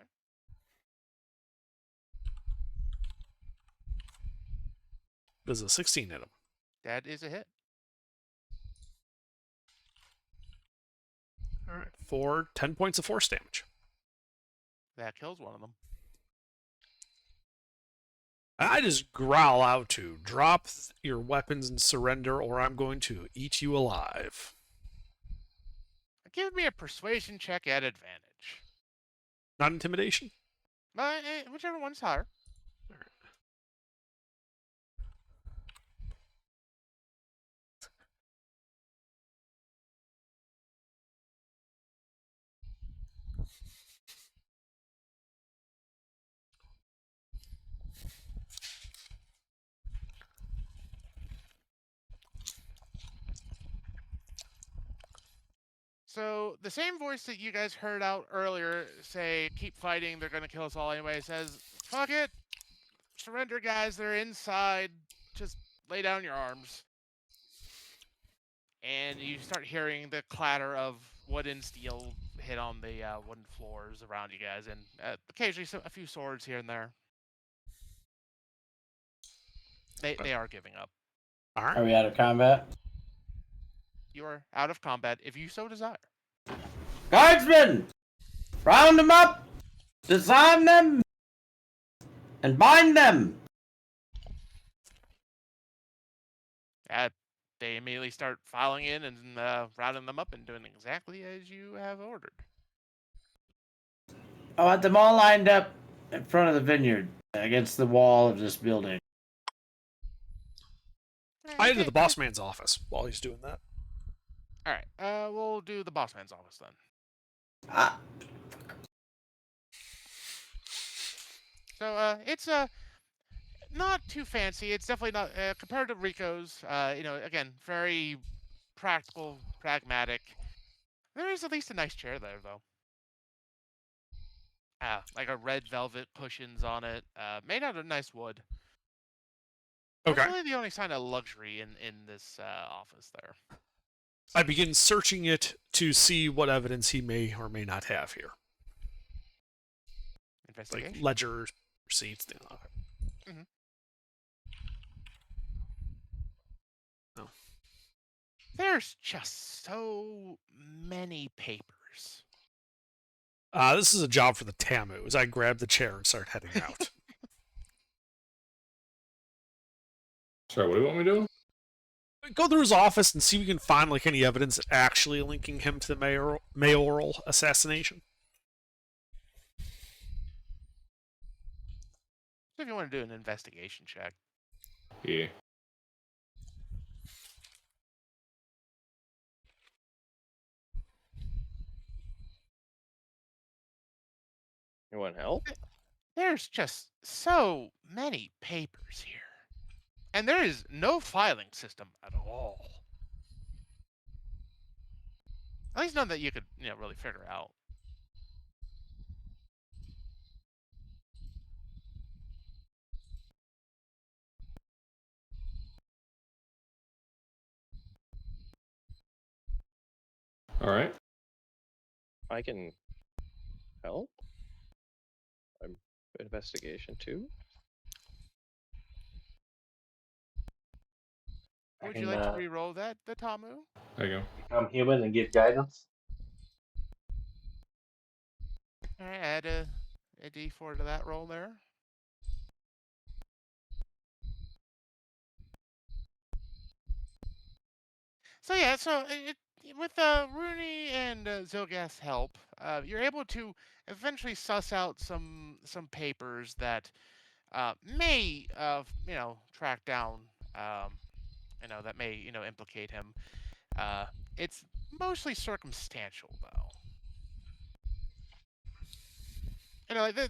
S4: Does a 16 hit him?
S1: That is a hit.
S4: All right. For 10 points of force damage.
S1: That kills one of them.
S4: I just growl out to drop your weapons and surrender, or I'm going to eat you alive.
S1: Give me a persuasion check at advantage.
S4: Not intimidation?
S1: Whichever one's higher.
S4: All right.
S1: So the same voice that you guys heard out earlier say, keep fighting, they're going to kill us all anyway, says, fuck it, surrender, guys. They're inside. Just lay down your arms. And you start hearing the clatter of wood and steel hit on the wooden floors around you guys, and occasionally a few swords here and there. They are giving up.
S4: All right.
S5: Are we out of combat?
S1: You are out of combat if you so desire.
S5: Guardsmen! Round them up! Disarm them! And bind them!
S1: They immediately start filing in and rounding them up and doing exactly as you have ordered.
S5: I want them all lined up in front of the vineyard against the wall of this building.
S4: I enter the boss man's office while he's doing that.
S1: All right, we'll do the boss man's office then.
S5: Ah.
S1: So it's not too fancy. It's definitely not compared to Rico's. Again, very practical, pragmatic. There is at least a nice chair there, though. Like a red velvet cushions on it, made out of nice wood.
S4: Okay.
S1: That's really the only sign of luxury in this office there.
S4: I begin searching it to see what evidence he may or may not have here.
S1: Investigation.
S4: Like ledger, receipts. Okay.
S1: Mm-hmm.
S4: No.
S1: There's just so many papers.
S4: This is a job for the Tamu, as I grab the chair and start heading out.
S7: Sorry, what do you want me to do?
S4: Go through his office and see if we can find like any evidence actually linking him to the mayoral assassination.
S1: So if you want to do an investigation check.
S7: Yeah.
S3: You want help?
S1: There's just so many papers here. And there is no filing system at all. At least none that you could, really figure out.
S7: All right.
S3: I can help. I'm investigation too.
S1: Would you like to re-roll that, the Tamu?
S7: There you go.
S11: Become human and give guidance.
S1: All right, add a D4 to that roll there. So yeah, with Rooney and Zilgas's help, you're able to eventually suss out some papers that may track down that may implicate him. It's mostly circumstantial though.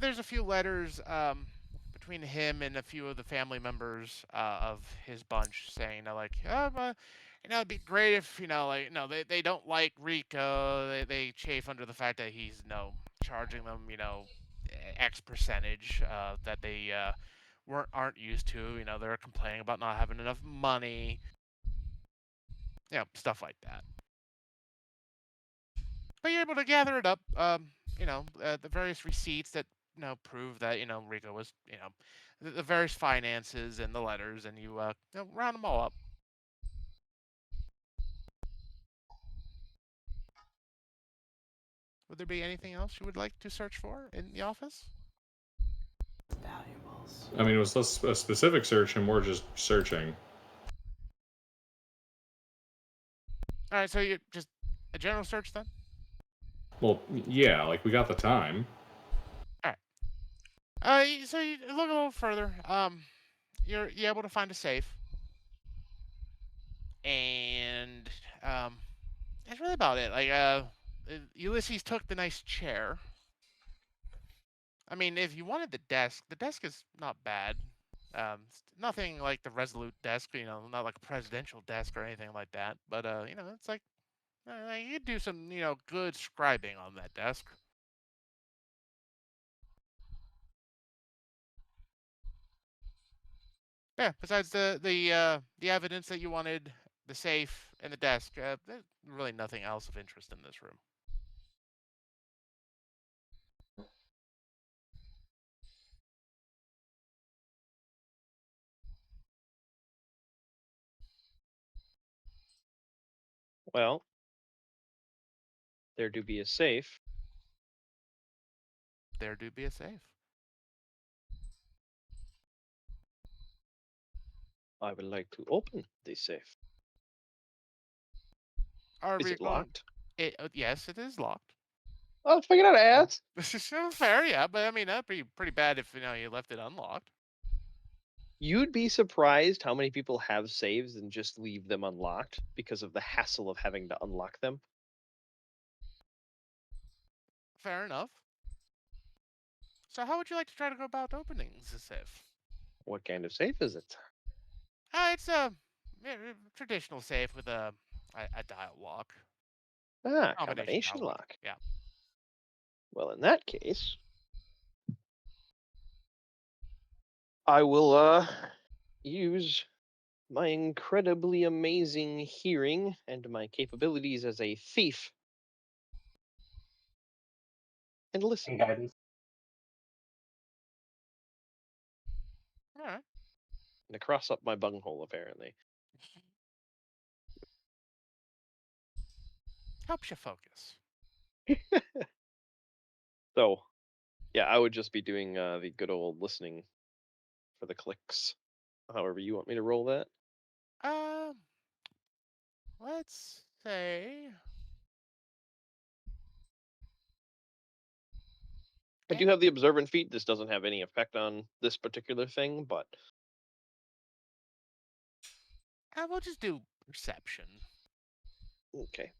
S1: There's a few letters between him and a few of the family members of his bunch saying, it'd be great if, they don't like Rico. They chafe under the fact that he's, charging them, X percentage that they aren't used to. They're complaining about not having enough money. Stuff like that. But you're able to gather it up, the various receipts that, prove that, Rico was, the various finances and the letters, and you round them all up. Would there be anything else you would like to search for in the office?
S5: Valuables.
S7: I mean, it was less a specific search and more just searching.
S1: All right, so you just a general search then?
S7: Well, yeah, like we got the time.
S1: All right. So you look a little further. You're able to find a safe, and that's really about it. Ulysses took the nice chair. I mean, if you wanted the desk is not bad. Nothing like the Resolute desk, not like a presidential desk or anything like that. But it's like you could do some, good scribing on that desk. Yeah. Besides the evidence that you wanted, the safe and the desk, there's really nothing else of interest in this room.
S3: Well, there do be a safe.
S1: There do be a safe.
S3: I would like to open the safe.
S1: Are
S3: Is
S1: we
S3: it
S1: going?
S3: locked?
S1: Yes, it is locked.
S3: Oh, figured out ass.
S1: This is so fair, yeah, but I mean that'd be pretty bad if you left it unlocked.
S3: You'd be surprised how many people have saves and just leave them unlocked because of the hassle of having to unlock them.
S1: Fair enough. So how would you like to try to go about opening the safe?
S3: What kind of safe is it?
S1: It's a traditional safe with a dial lock.
S3: Ah,
S1: Combination
S3: combination
S1: dial
S3: lock.
S1: Yeah.
S3: Well, in that case, I will use my incredibly amazing hearing and my capabilities as a thief and listen.
S11: And guidance.
S1: All right.
S3: To cross up my bunghole, apparently.
S1: Helps you focus.
S3: So, yeah, I would just be doing the good old listening for the clicks. However you want me to roll that.
S1: Um, let's say.
S3: I do have the observant feat. This doesn't have any effect on this particular thing, but
S1: We'll just do perception,
S3: okay.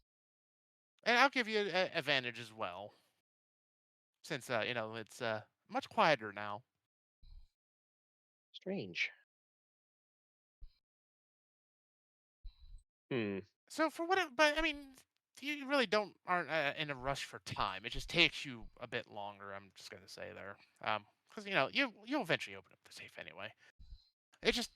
S1: and I'll give you an advantage as well, since it's much quieter now.
S3: Strange.
S1: So but I mean, you really aren't in a rush for time. It just takes you a bit longer. I'm just gonna say there, because you'll eventually open up the safe anyway. It's just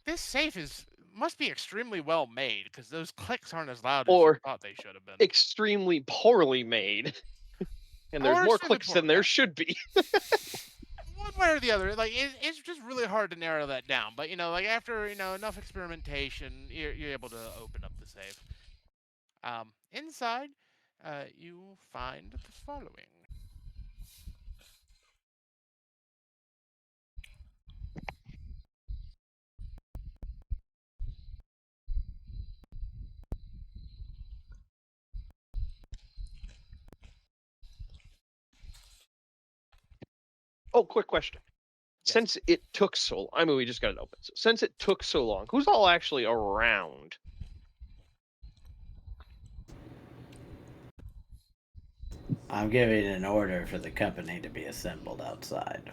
S1: this safe must be extremely well made because those clicks aren't as loud as you
S3: Or
S1: thought they should have been.
S3: extremely poorly made. And there's
S1: Or
S3: more
S1: extremely
S3: clicks
S1: poor,
S3: than there
S1: yeah.
S3: should be.
S1: One way or the other, it's just really hard to narrow that down. But after enough experimentation, you're able to open up the safe. Inside, you find the following.
S3: Oh, quick question.
S1: Yes.
S3: Since it took so I mean, we just got it open. So since it took so long, who's all actually around?
S5: I'm giving an order for the company to be assembled outside.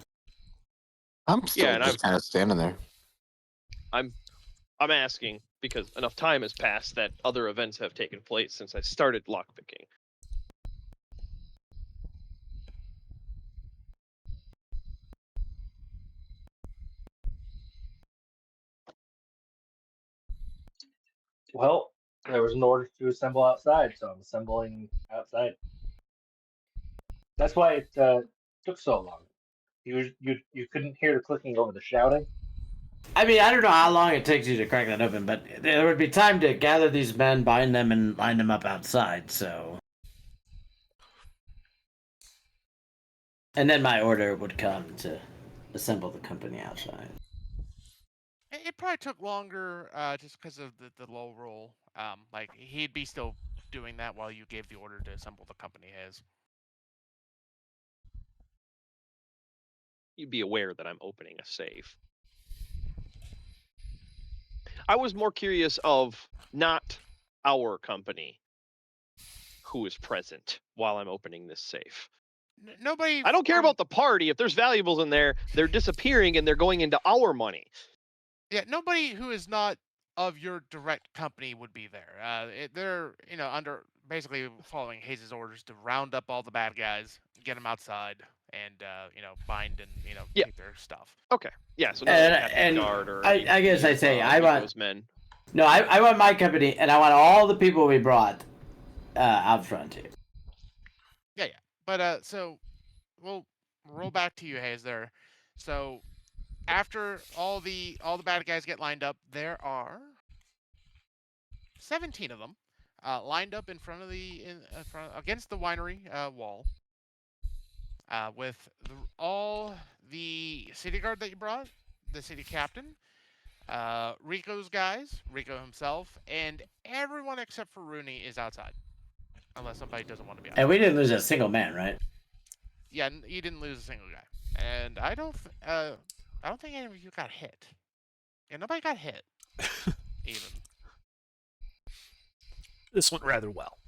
S12: I'm still
S3: and
S12: just kind of standing there.
S3: I'm asking because enough time has passed that other events have taken place since I started lockpicking.
S11: Well, there was an order to assemble outside, so I'm assembling outside. That's why it took so long. You couldn't hear the clicking over the shouting.
S5: I mean, I don't know how long it takes you to crack that open, but there would be time to gather these men, bind them, and line them up outside, so. And then my order would come to assemble the company outside.
S1: It probably took longer just because of the low roll. He'd be still doing that while you gave the order to assemble the company his.
S3: You'd be aware that I'm opening a safe. I was more curious of not our company who is present while I'm opening this safe.
S1: Nobody.
S3: I don't care about the party. If there's valuables in there, they're disappearing and they're going into our money.
S1: Yeah, nobody who is not of your direct company would be there. They're under basically following Hayes' orders to round up all the bad guys, get them outside, and bind and
S3: Yeah.
S1: take their stuff.
S3: Okay. Yeah. So none of the Captain
S5: And
S3: Guard or
S5: I guess I say I want
S3: those men.
S5: no, I want my company, and I want all the people we brought out front here.
S1: Yeah. But so we'll roll back to you, Hayes. There. So after all the bad guys get lined up, there are 17 of them lined up in front of against the winery wall. With all the city guard that you brought, the city captain, Rico's guys, Rico himself, and everyone except for Rooney is outside. Unless somebody doesn't want to be outside.
S5: And we didn't lose a single man, right?
S1: Yeah, you didn't lose a single guy. And I don't think any of you got hit. Yeah, nobody got hit. Even.
S4: This went rather well.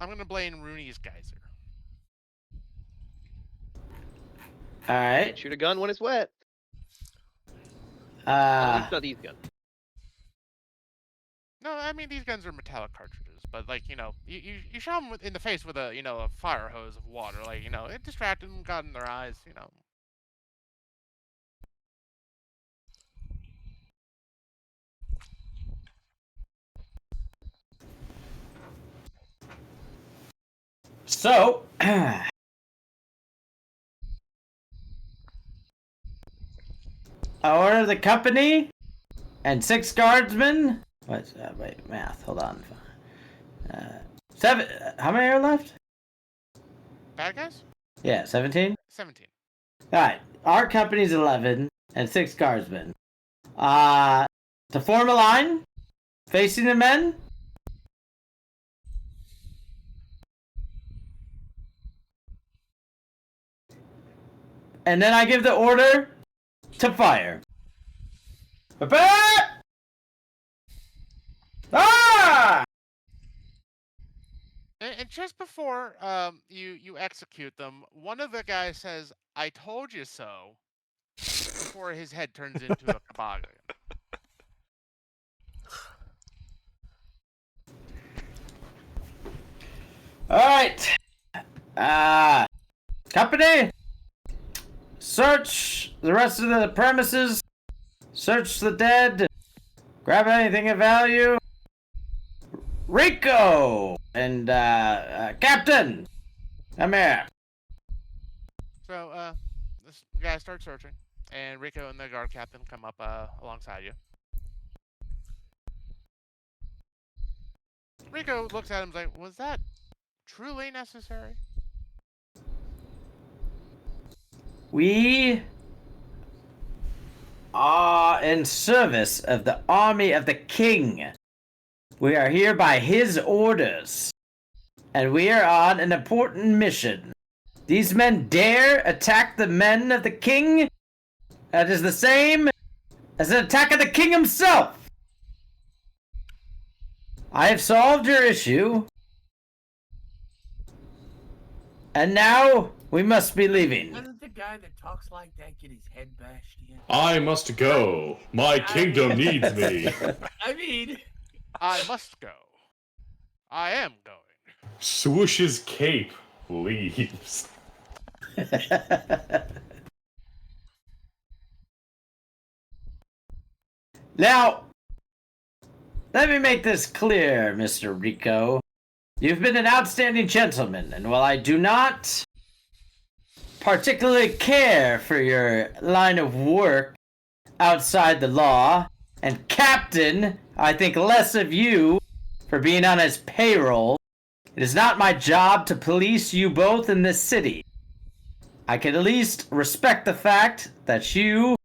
S1: I'm gonna blame Rooney's geyser.
S5: All right.
S3: Can't shoot a gun when it's wet.
S5: Uh,
S3: Not these guns.
S1: No, I mean these guns are metallic cartridges, but like you shot them in the face with a fire hose of water, like it distracted them, got in their eyes,
S5: So, I order the company and 6 guardsmen. Wait, math. Hold on. 7. How many are left?
S1: Bad guys?
S5: Yeah, 17.
S1: 17.
S5: All right. Our company's 11 and 6 guardsmen. To form a line, facing the men. And then I give the order to fire. Prepare! Ah!
S1: And just before you execute them, one of the guys says, "I told you so," before his head turns into a toboggan.
S5: All right. Company, search the rest of the premises. Search the dead. Grab anything of value. Rico and Captain, come here.
S1: So this guy starts searching, and Rico and the guard captain come up alongside you. Rico looks at him and is like, "Was that truly necessary?"
S5: We are in service of the army of the king. We are here by his orders, and we are on an important mission. These men dare attack the men of the king? That is the same as an attack of the king himself. I have solved your issue, and now we must be leaving.
S9: Doesn't the guy that talks like that get his head bashed in?
S7: I must go. My kingdom needs me.
S9: I mean,
S1: I must go. I am going.
S7: Swoosh's cape leaves.
S5: Now, let me make this clear, Mr. Rico. You've been an outstanding gentleman, and while I do not particularly care for your line of work outside the law, and Captain, I think less of you for being on his payroll, it is not my job to police you both in this city. I can at least respect the fact that you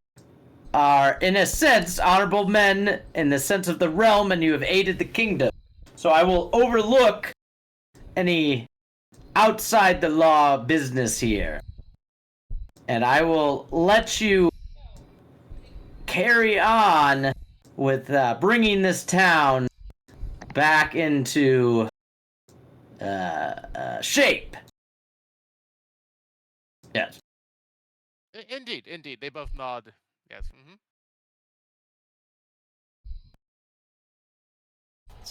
S5: are, in a sense, honorable men in the sense of the realm, and you have aided the kingdom. So I will overlook any outside the law business here. And I will let you carry on with bringing this town back into shape. Yes.
S1: Indeed. They both nod. Yes.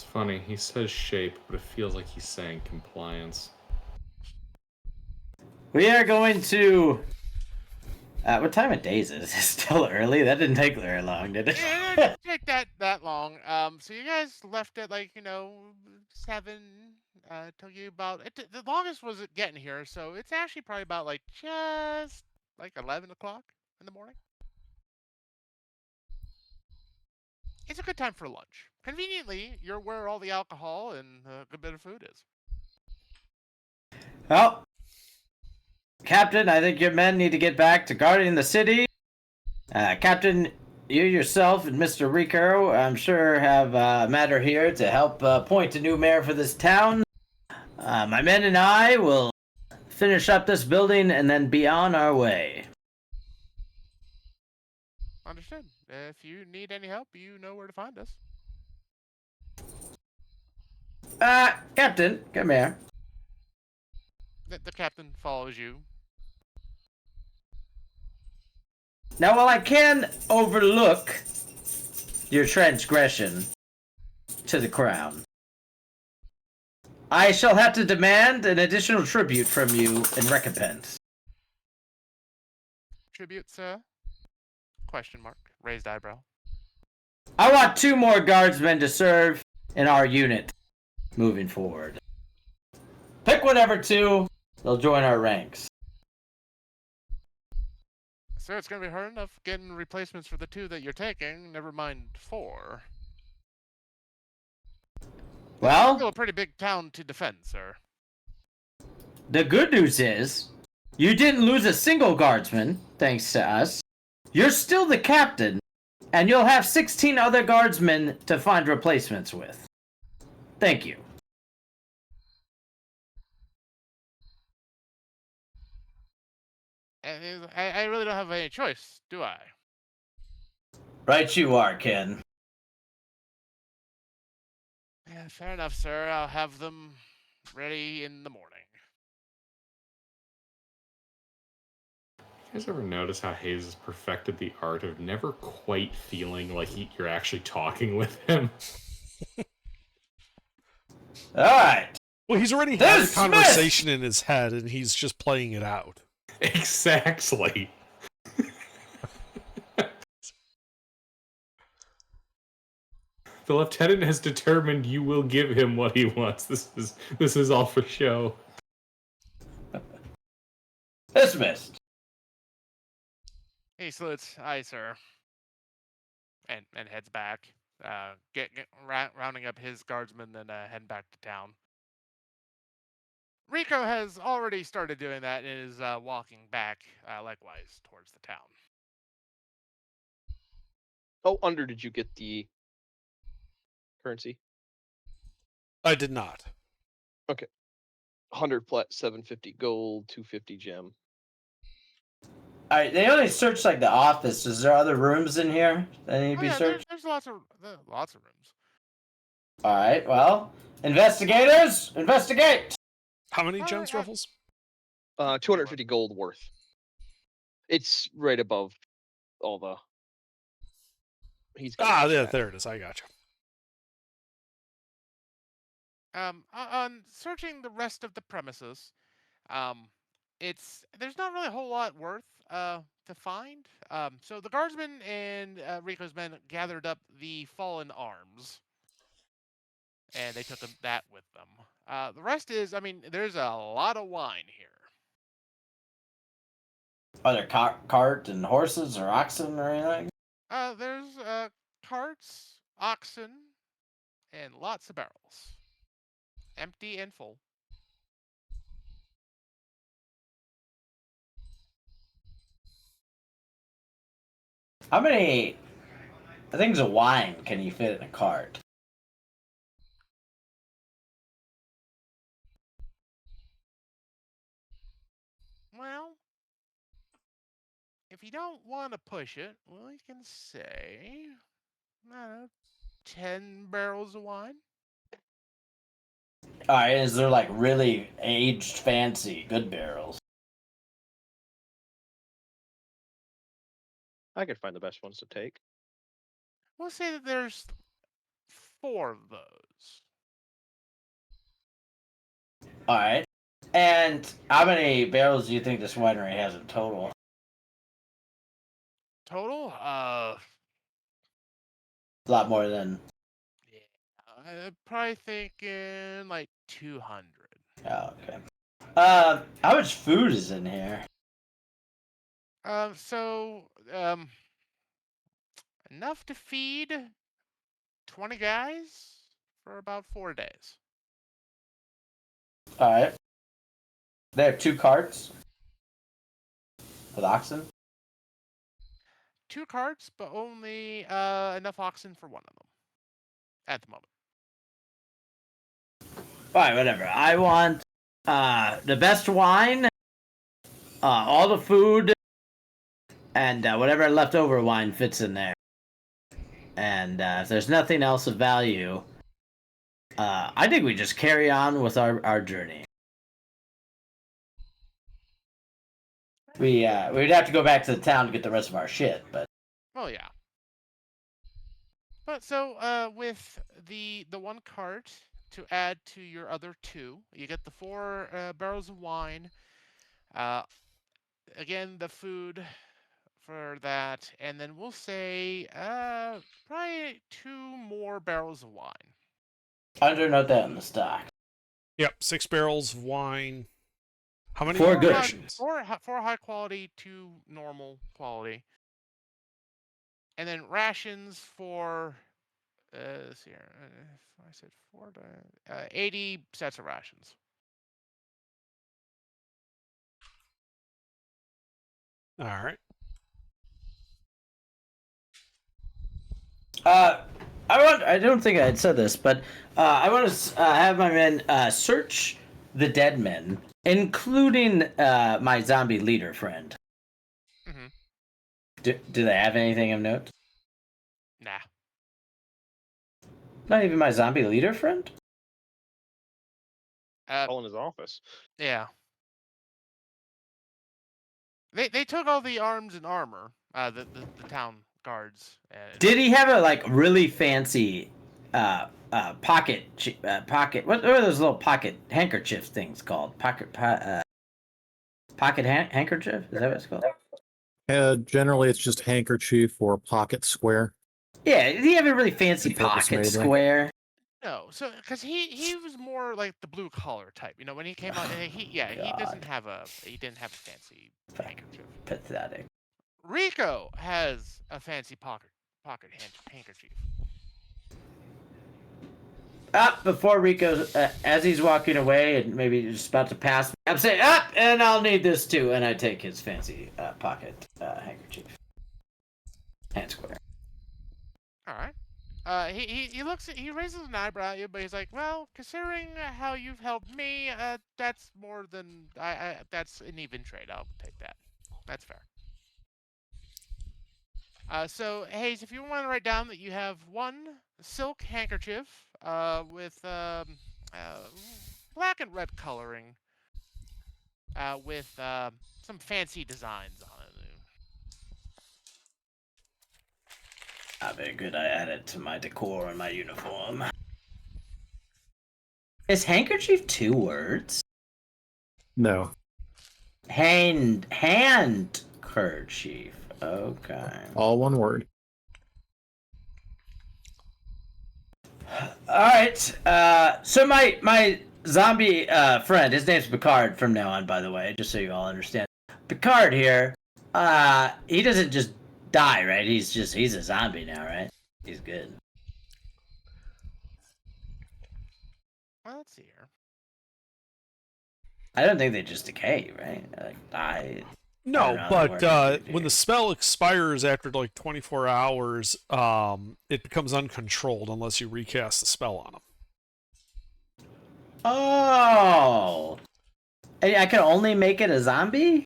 S7: It's funny. He says shape, but it feels like he's saying compliance.
S5: We are going to. What time of day is it? Is it still early? That didn't take very long, did it?
S1: It didn't take that long. So you guys left at like 7. Took you about the longest was it getting here, so it's actually probably about like just like 11 o'clock in the morning. It's a good time for lunch. Conveniently, you're where all the alcohol and a good bit of food is.
S5: Well, Captain, I think your men need to get back to guarding the city. Captain, you yourself and Mr. Rico, I'm sure, have a matter here to help appoint a new mayor for this town. My men and I will finish up this building and then be on our way.
S1: Understood. If you need any help, you know where to find us.
S5: Captain, come here.
S1: The captain follows you.
S5: Now, while I can overlook your transgression to the crown, I shall have to demand an additional tribute from you in recompense.
S1: Tribute, sir? Question mark. Raised eyebrow.
S5: I want 2 more guardsmen to serve in our unit moving forward. Pick whatever 2, they'll join our ranks.
S1: Sir, it's going to be hard enough getting replacements for the 2 that you're taking, never mind 4.
S5: Well,
S1: still a pretty big town to defend, sir.
S5: The good news is, you didn't lose a single guardsman, thanks to us. You're still the captain, and you'll have 16 other guardsmen to find replacements with. Thank you.
S1: And I really don't have any choice, do I?
S5: Right you are, Ken.
S1: Yeah, fair enough, sir. I'll have them ready in the morning.
S7: You guys ever notice how Hayes has perfected the art of never quite feeling like you're actually talking with him?
S5: Alright.
S4: Well, he's already had a conversation in his head, and he's just playing it out.
S7: Exactly. The lieutenant has determined you will give him what he wants. This is all for show.
S5: Dismissed.
S1: He salutes, aye, sir. And heads back. Rounding up his guardsmen and heading back to town. Rico has already started doing that and is walking back likewise towards the town.
S3: Oh, under did you get the currency?
S4: I did not.
S3: Okay. 100 plat, 750 gold, 250 gem.
S5: Alright, they only searched like the office. Is there other rooms in here that need to be searched?
S1: There's lots of rooms.
S5: Alright, well, investigators, investigate!
S4: How many gems, Ruffles?
S3: 250 gold worth. It's right above all the. He's got
S4: there it is. I got you.
S1: On searching the rest of the premises, there's not really a whole lot worth to find. So the guardsmen and Rico's men gathered up the fallen arms, and they took that with them. The rest is, there's a lot of wine here.
S5: Are there cart and horses or oxen or anything?
S1: There's carts, oxen, and lots of barrels, empty and full.
S5: How many things of wine can you fit in a cart?
S1: Well, if you don't want to push it, well, you can say, I don't know, 10 barrels of wine.
S5: Alright, is there like really aged, fancy, good barrels?
S3: I could find the best ones to take.
S1: We'll say that there's 4 of those.
S5: All right. And how many barrels do you think this winery has in total?
S1: Total?
S5: A lot more than.
S1: Yeah, I'm probably thinking like 200.
S5: Oh, okay. How much food is in here?
S1: So, enough to feed 20 guys for about 4 days.
S5: All right. They have 2 carts with oxen.
S1: 2 carts, but only enough oxen for one of them at the moment.
S5: All right, whatever. I want the best wine, all the food, and whatever leftover wine fits in there. And if there's nothing else of value, I think we just carry on with our journey. We'd have to go back to the town to get the rest of our shit, but.
S1: Oh yeah. But so with the 1 cart to add to your other 2, you get the 4 barrels of wine. Again, the food for that, and then we'll say probably 2 more barrels of wine.
S5: Note that in the stock.
S4: Yep, 6 barrels of wine. How many
S5: 4 good.
S4: rations?
S1: 4 high quality, 2 normal quality, and then rations for. Let's see here. I said 4 to 80 sets of rations.
S4: All right.
S5: I don't think I had said this, but I want to have my men search the dead men, including my zombie leader friend.
S1: Mm-hmm.
S5: Do they have anything of note?
S1: Nah.
S5: Not even my zombie leader friend?
S3: All in his office.
S1: Yeah. They took all the arms and armor, the town guards.
S5: Did he have a like really fancy pocket what are those little pocket handkerchief things called? Pocket handkerchief? Is that what it's called?
S10: Generally, it's just handkerchief or pocket square.
S5: Yeah, did he have a really fancy pocket square?
S1: No, so because he was more like the blue collar type, you know. When he came out, he didn't have a fancy handkerchief.
S5: Pathetic.
S1: Rico has a fancy pocket handkerchief.
S5: Before Rico, as he's walking away and maybe just about to pass me, I'm saying, and I'll need this too. And I take his fancy pocket handkerchief. Hand square.
S1: All right. He raises an eyebrow at you, but he's like, well, considering how you've helped me, that's more than that's an even trade. I'll take that. That's fair. So Hayes, if you want to write down that you have 1 silk handkerchief with black and red coloring, with some fancy designs on it.
S5: Very good. I add it to my decor and my uniform. Is handkerchief 2 words?
S10: No.
S5: Handkerchief. Okay.
S10: All one word.
S5: All right. So my zombie friend, his name's Picard from now on, by the way, just so you all understand. Picard here, he doesn't just die, right? He's a zombie now, right? He's good.
S1: Well, let's see here.
S5: I don't think they just decay, right? Like die.
S4: No, but when the spell expires after like 24 hours, it becomes uncontrolled unless you recast the spell on them.
S5: Oh, I can only make it a zombie?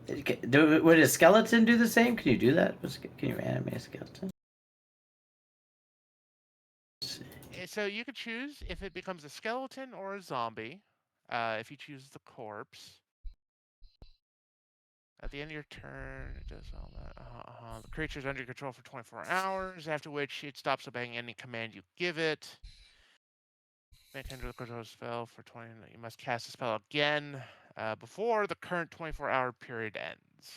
S5: Would a skeleton do the same? Can you do that? Can you animate a skeleton?
S1: So you could choose if it becomes a skeleton or a zombie. If you choose the corpse. At the end of your turn, it does all that. The creature's under your control for 24 hours, after which it stops obeying any command you give it. Make under the control spell for 20. You must cast the spell again before the current 24-hour period ends.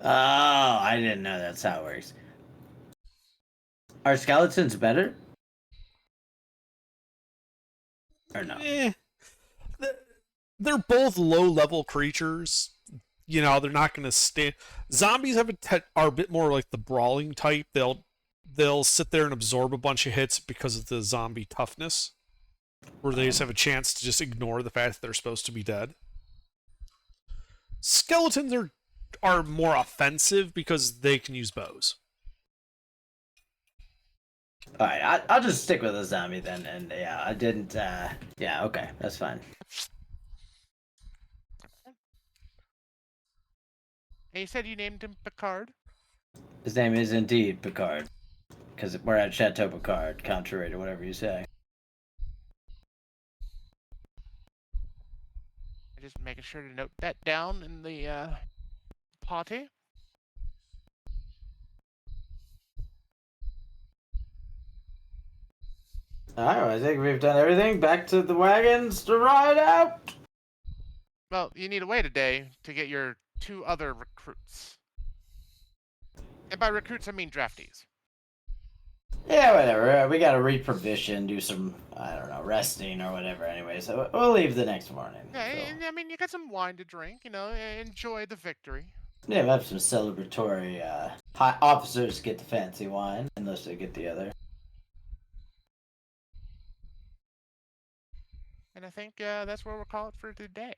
S5: Oh, I didn't know that's how it works. Are skeletons better? Or no?
S4: They're both low-level creatures. You know, they're not going to stand. Zombies are a bit more like the brawling type. They'll sit there and absorb a bunch of hits because of the zombie toughness, where they just have a chance to just ignore the fact that they're supposed to be dead. Skeletons are more offensive because they can use bows.
S5: All right, I'll just stick with a zombie then. And yeah, I didn't. Yeah, okay, that's fine.
S1: And you said you named him Picard?
S5: His name is indeed Picard, because we're at Chateau Picard, contrary to whatever you say.
S1: Just making sure to note that down in the party.
S5: Alright, I think we've done everything. Back to the wagons to ride out.
S1: Well, you need to wait a day to get your 2 other recruits. And by recruits, I mean draftees.
S5: Yeah, whatever. We gotta reprovision, do some, I don't know, resting or whatever anyway. So we'll leave the next morning.
S1: Yeah,
S5: So.
S1: I mean, you got some wine to drink, you know, enjoy the victory.
S5: Yeah, we'll have some celebratory, high officers get the fancy wine, unless they get the other.
S1: And I think that's where we'll call it for today.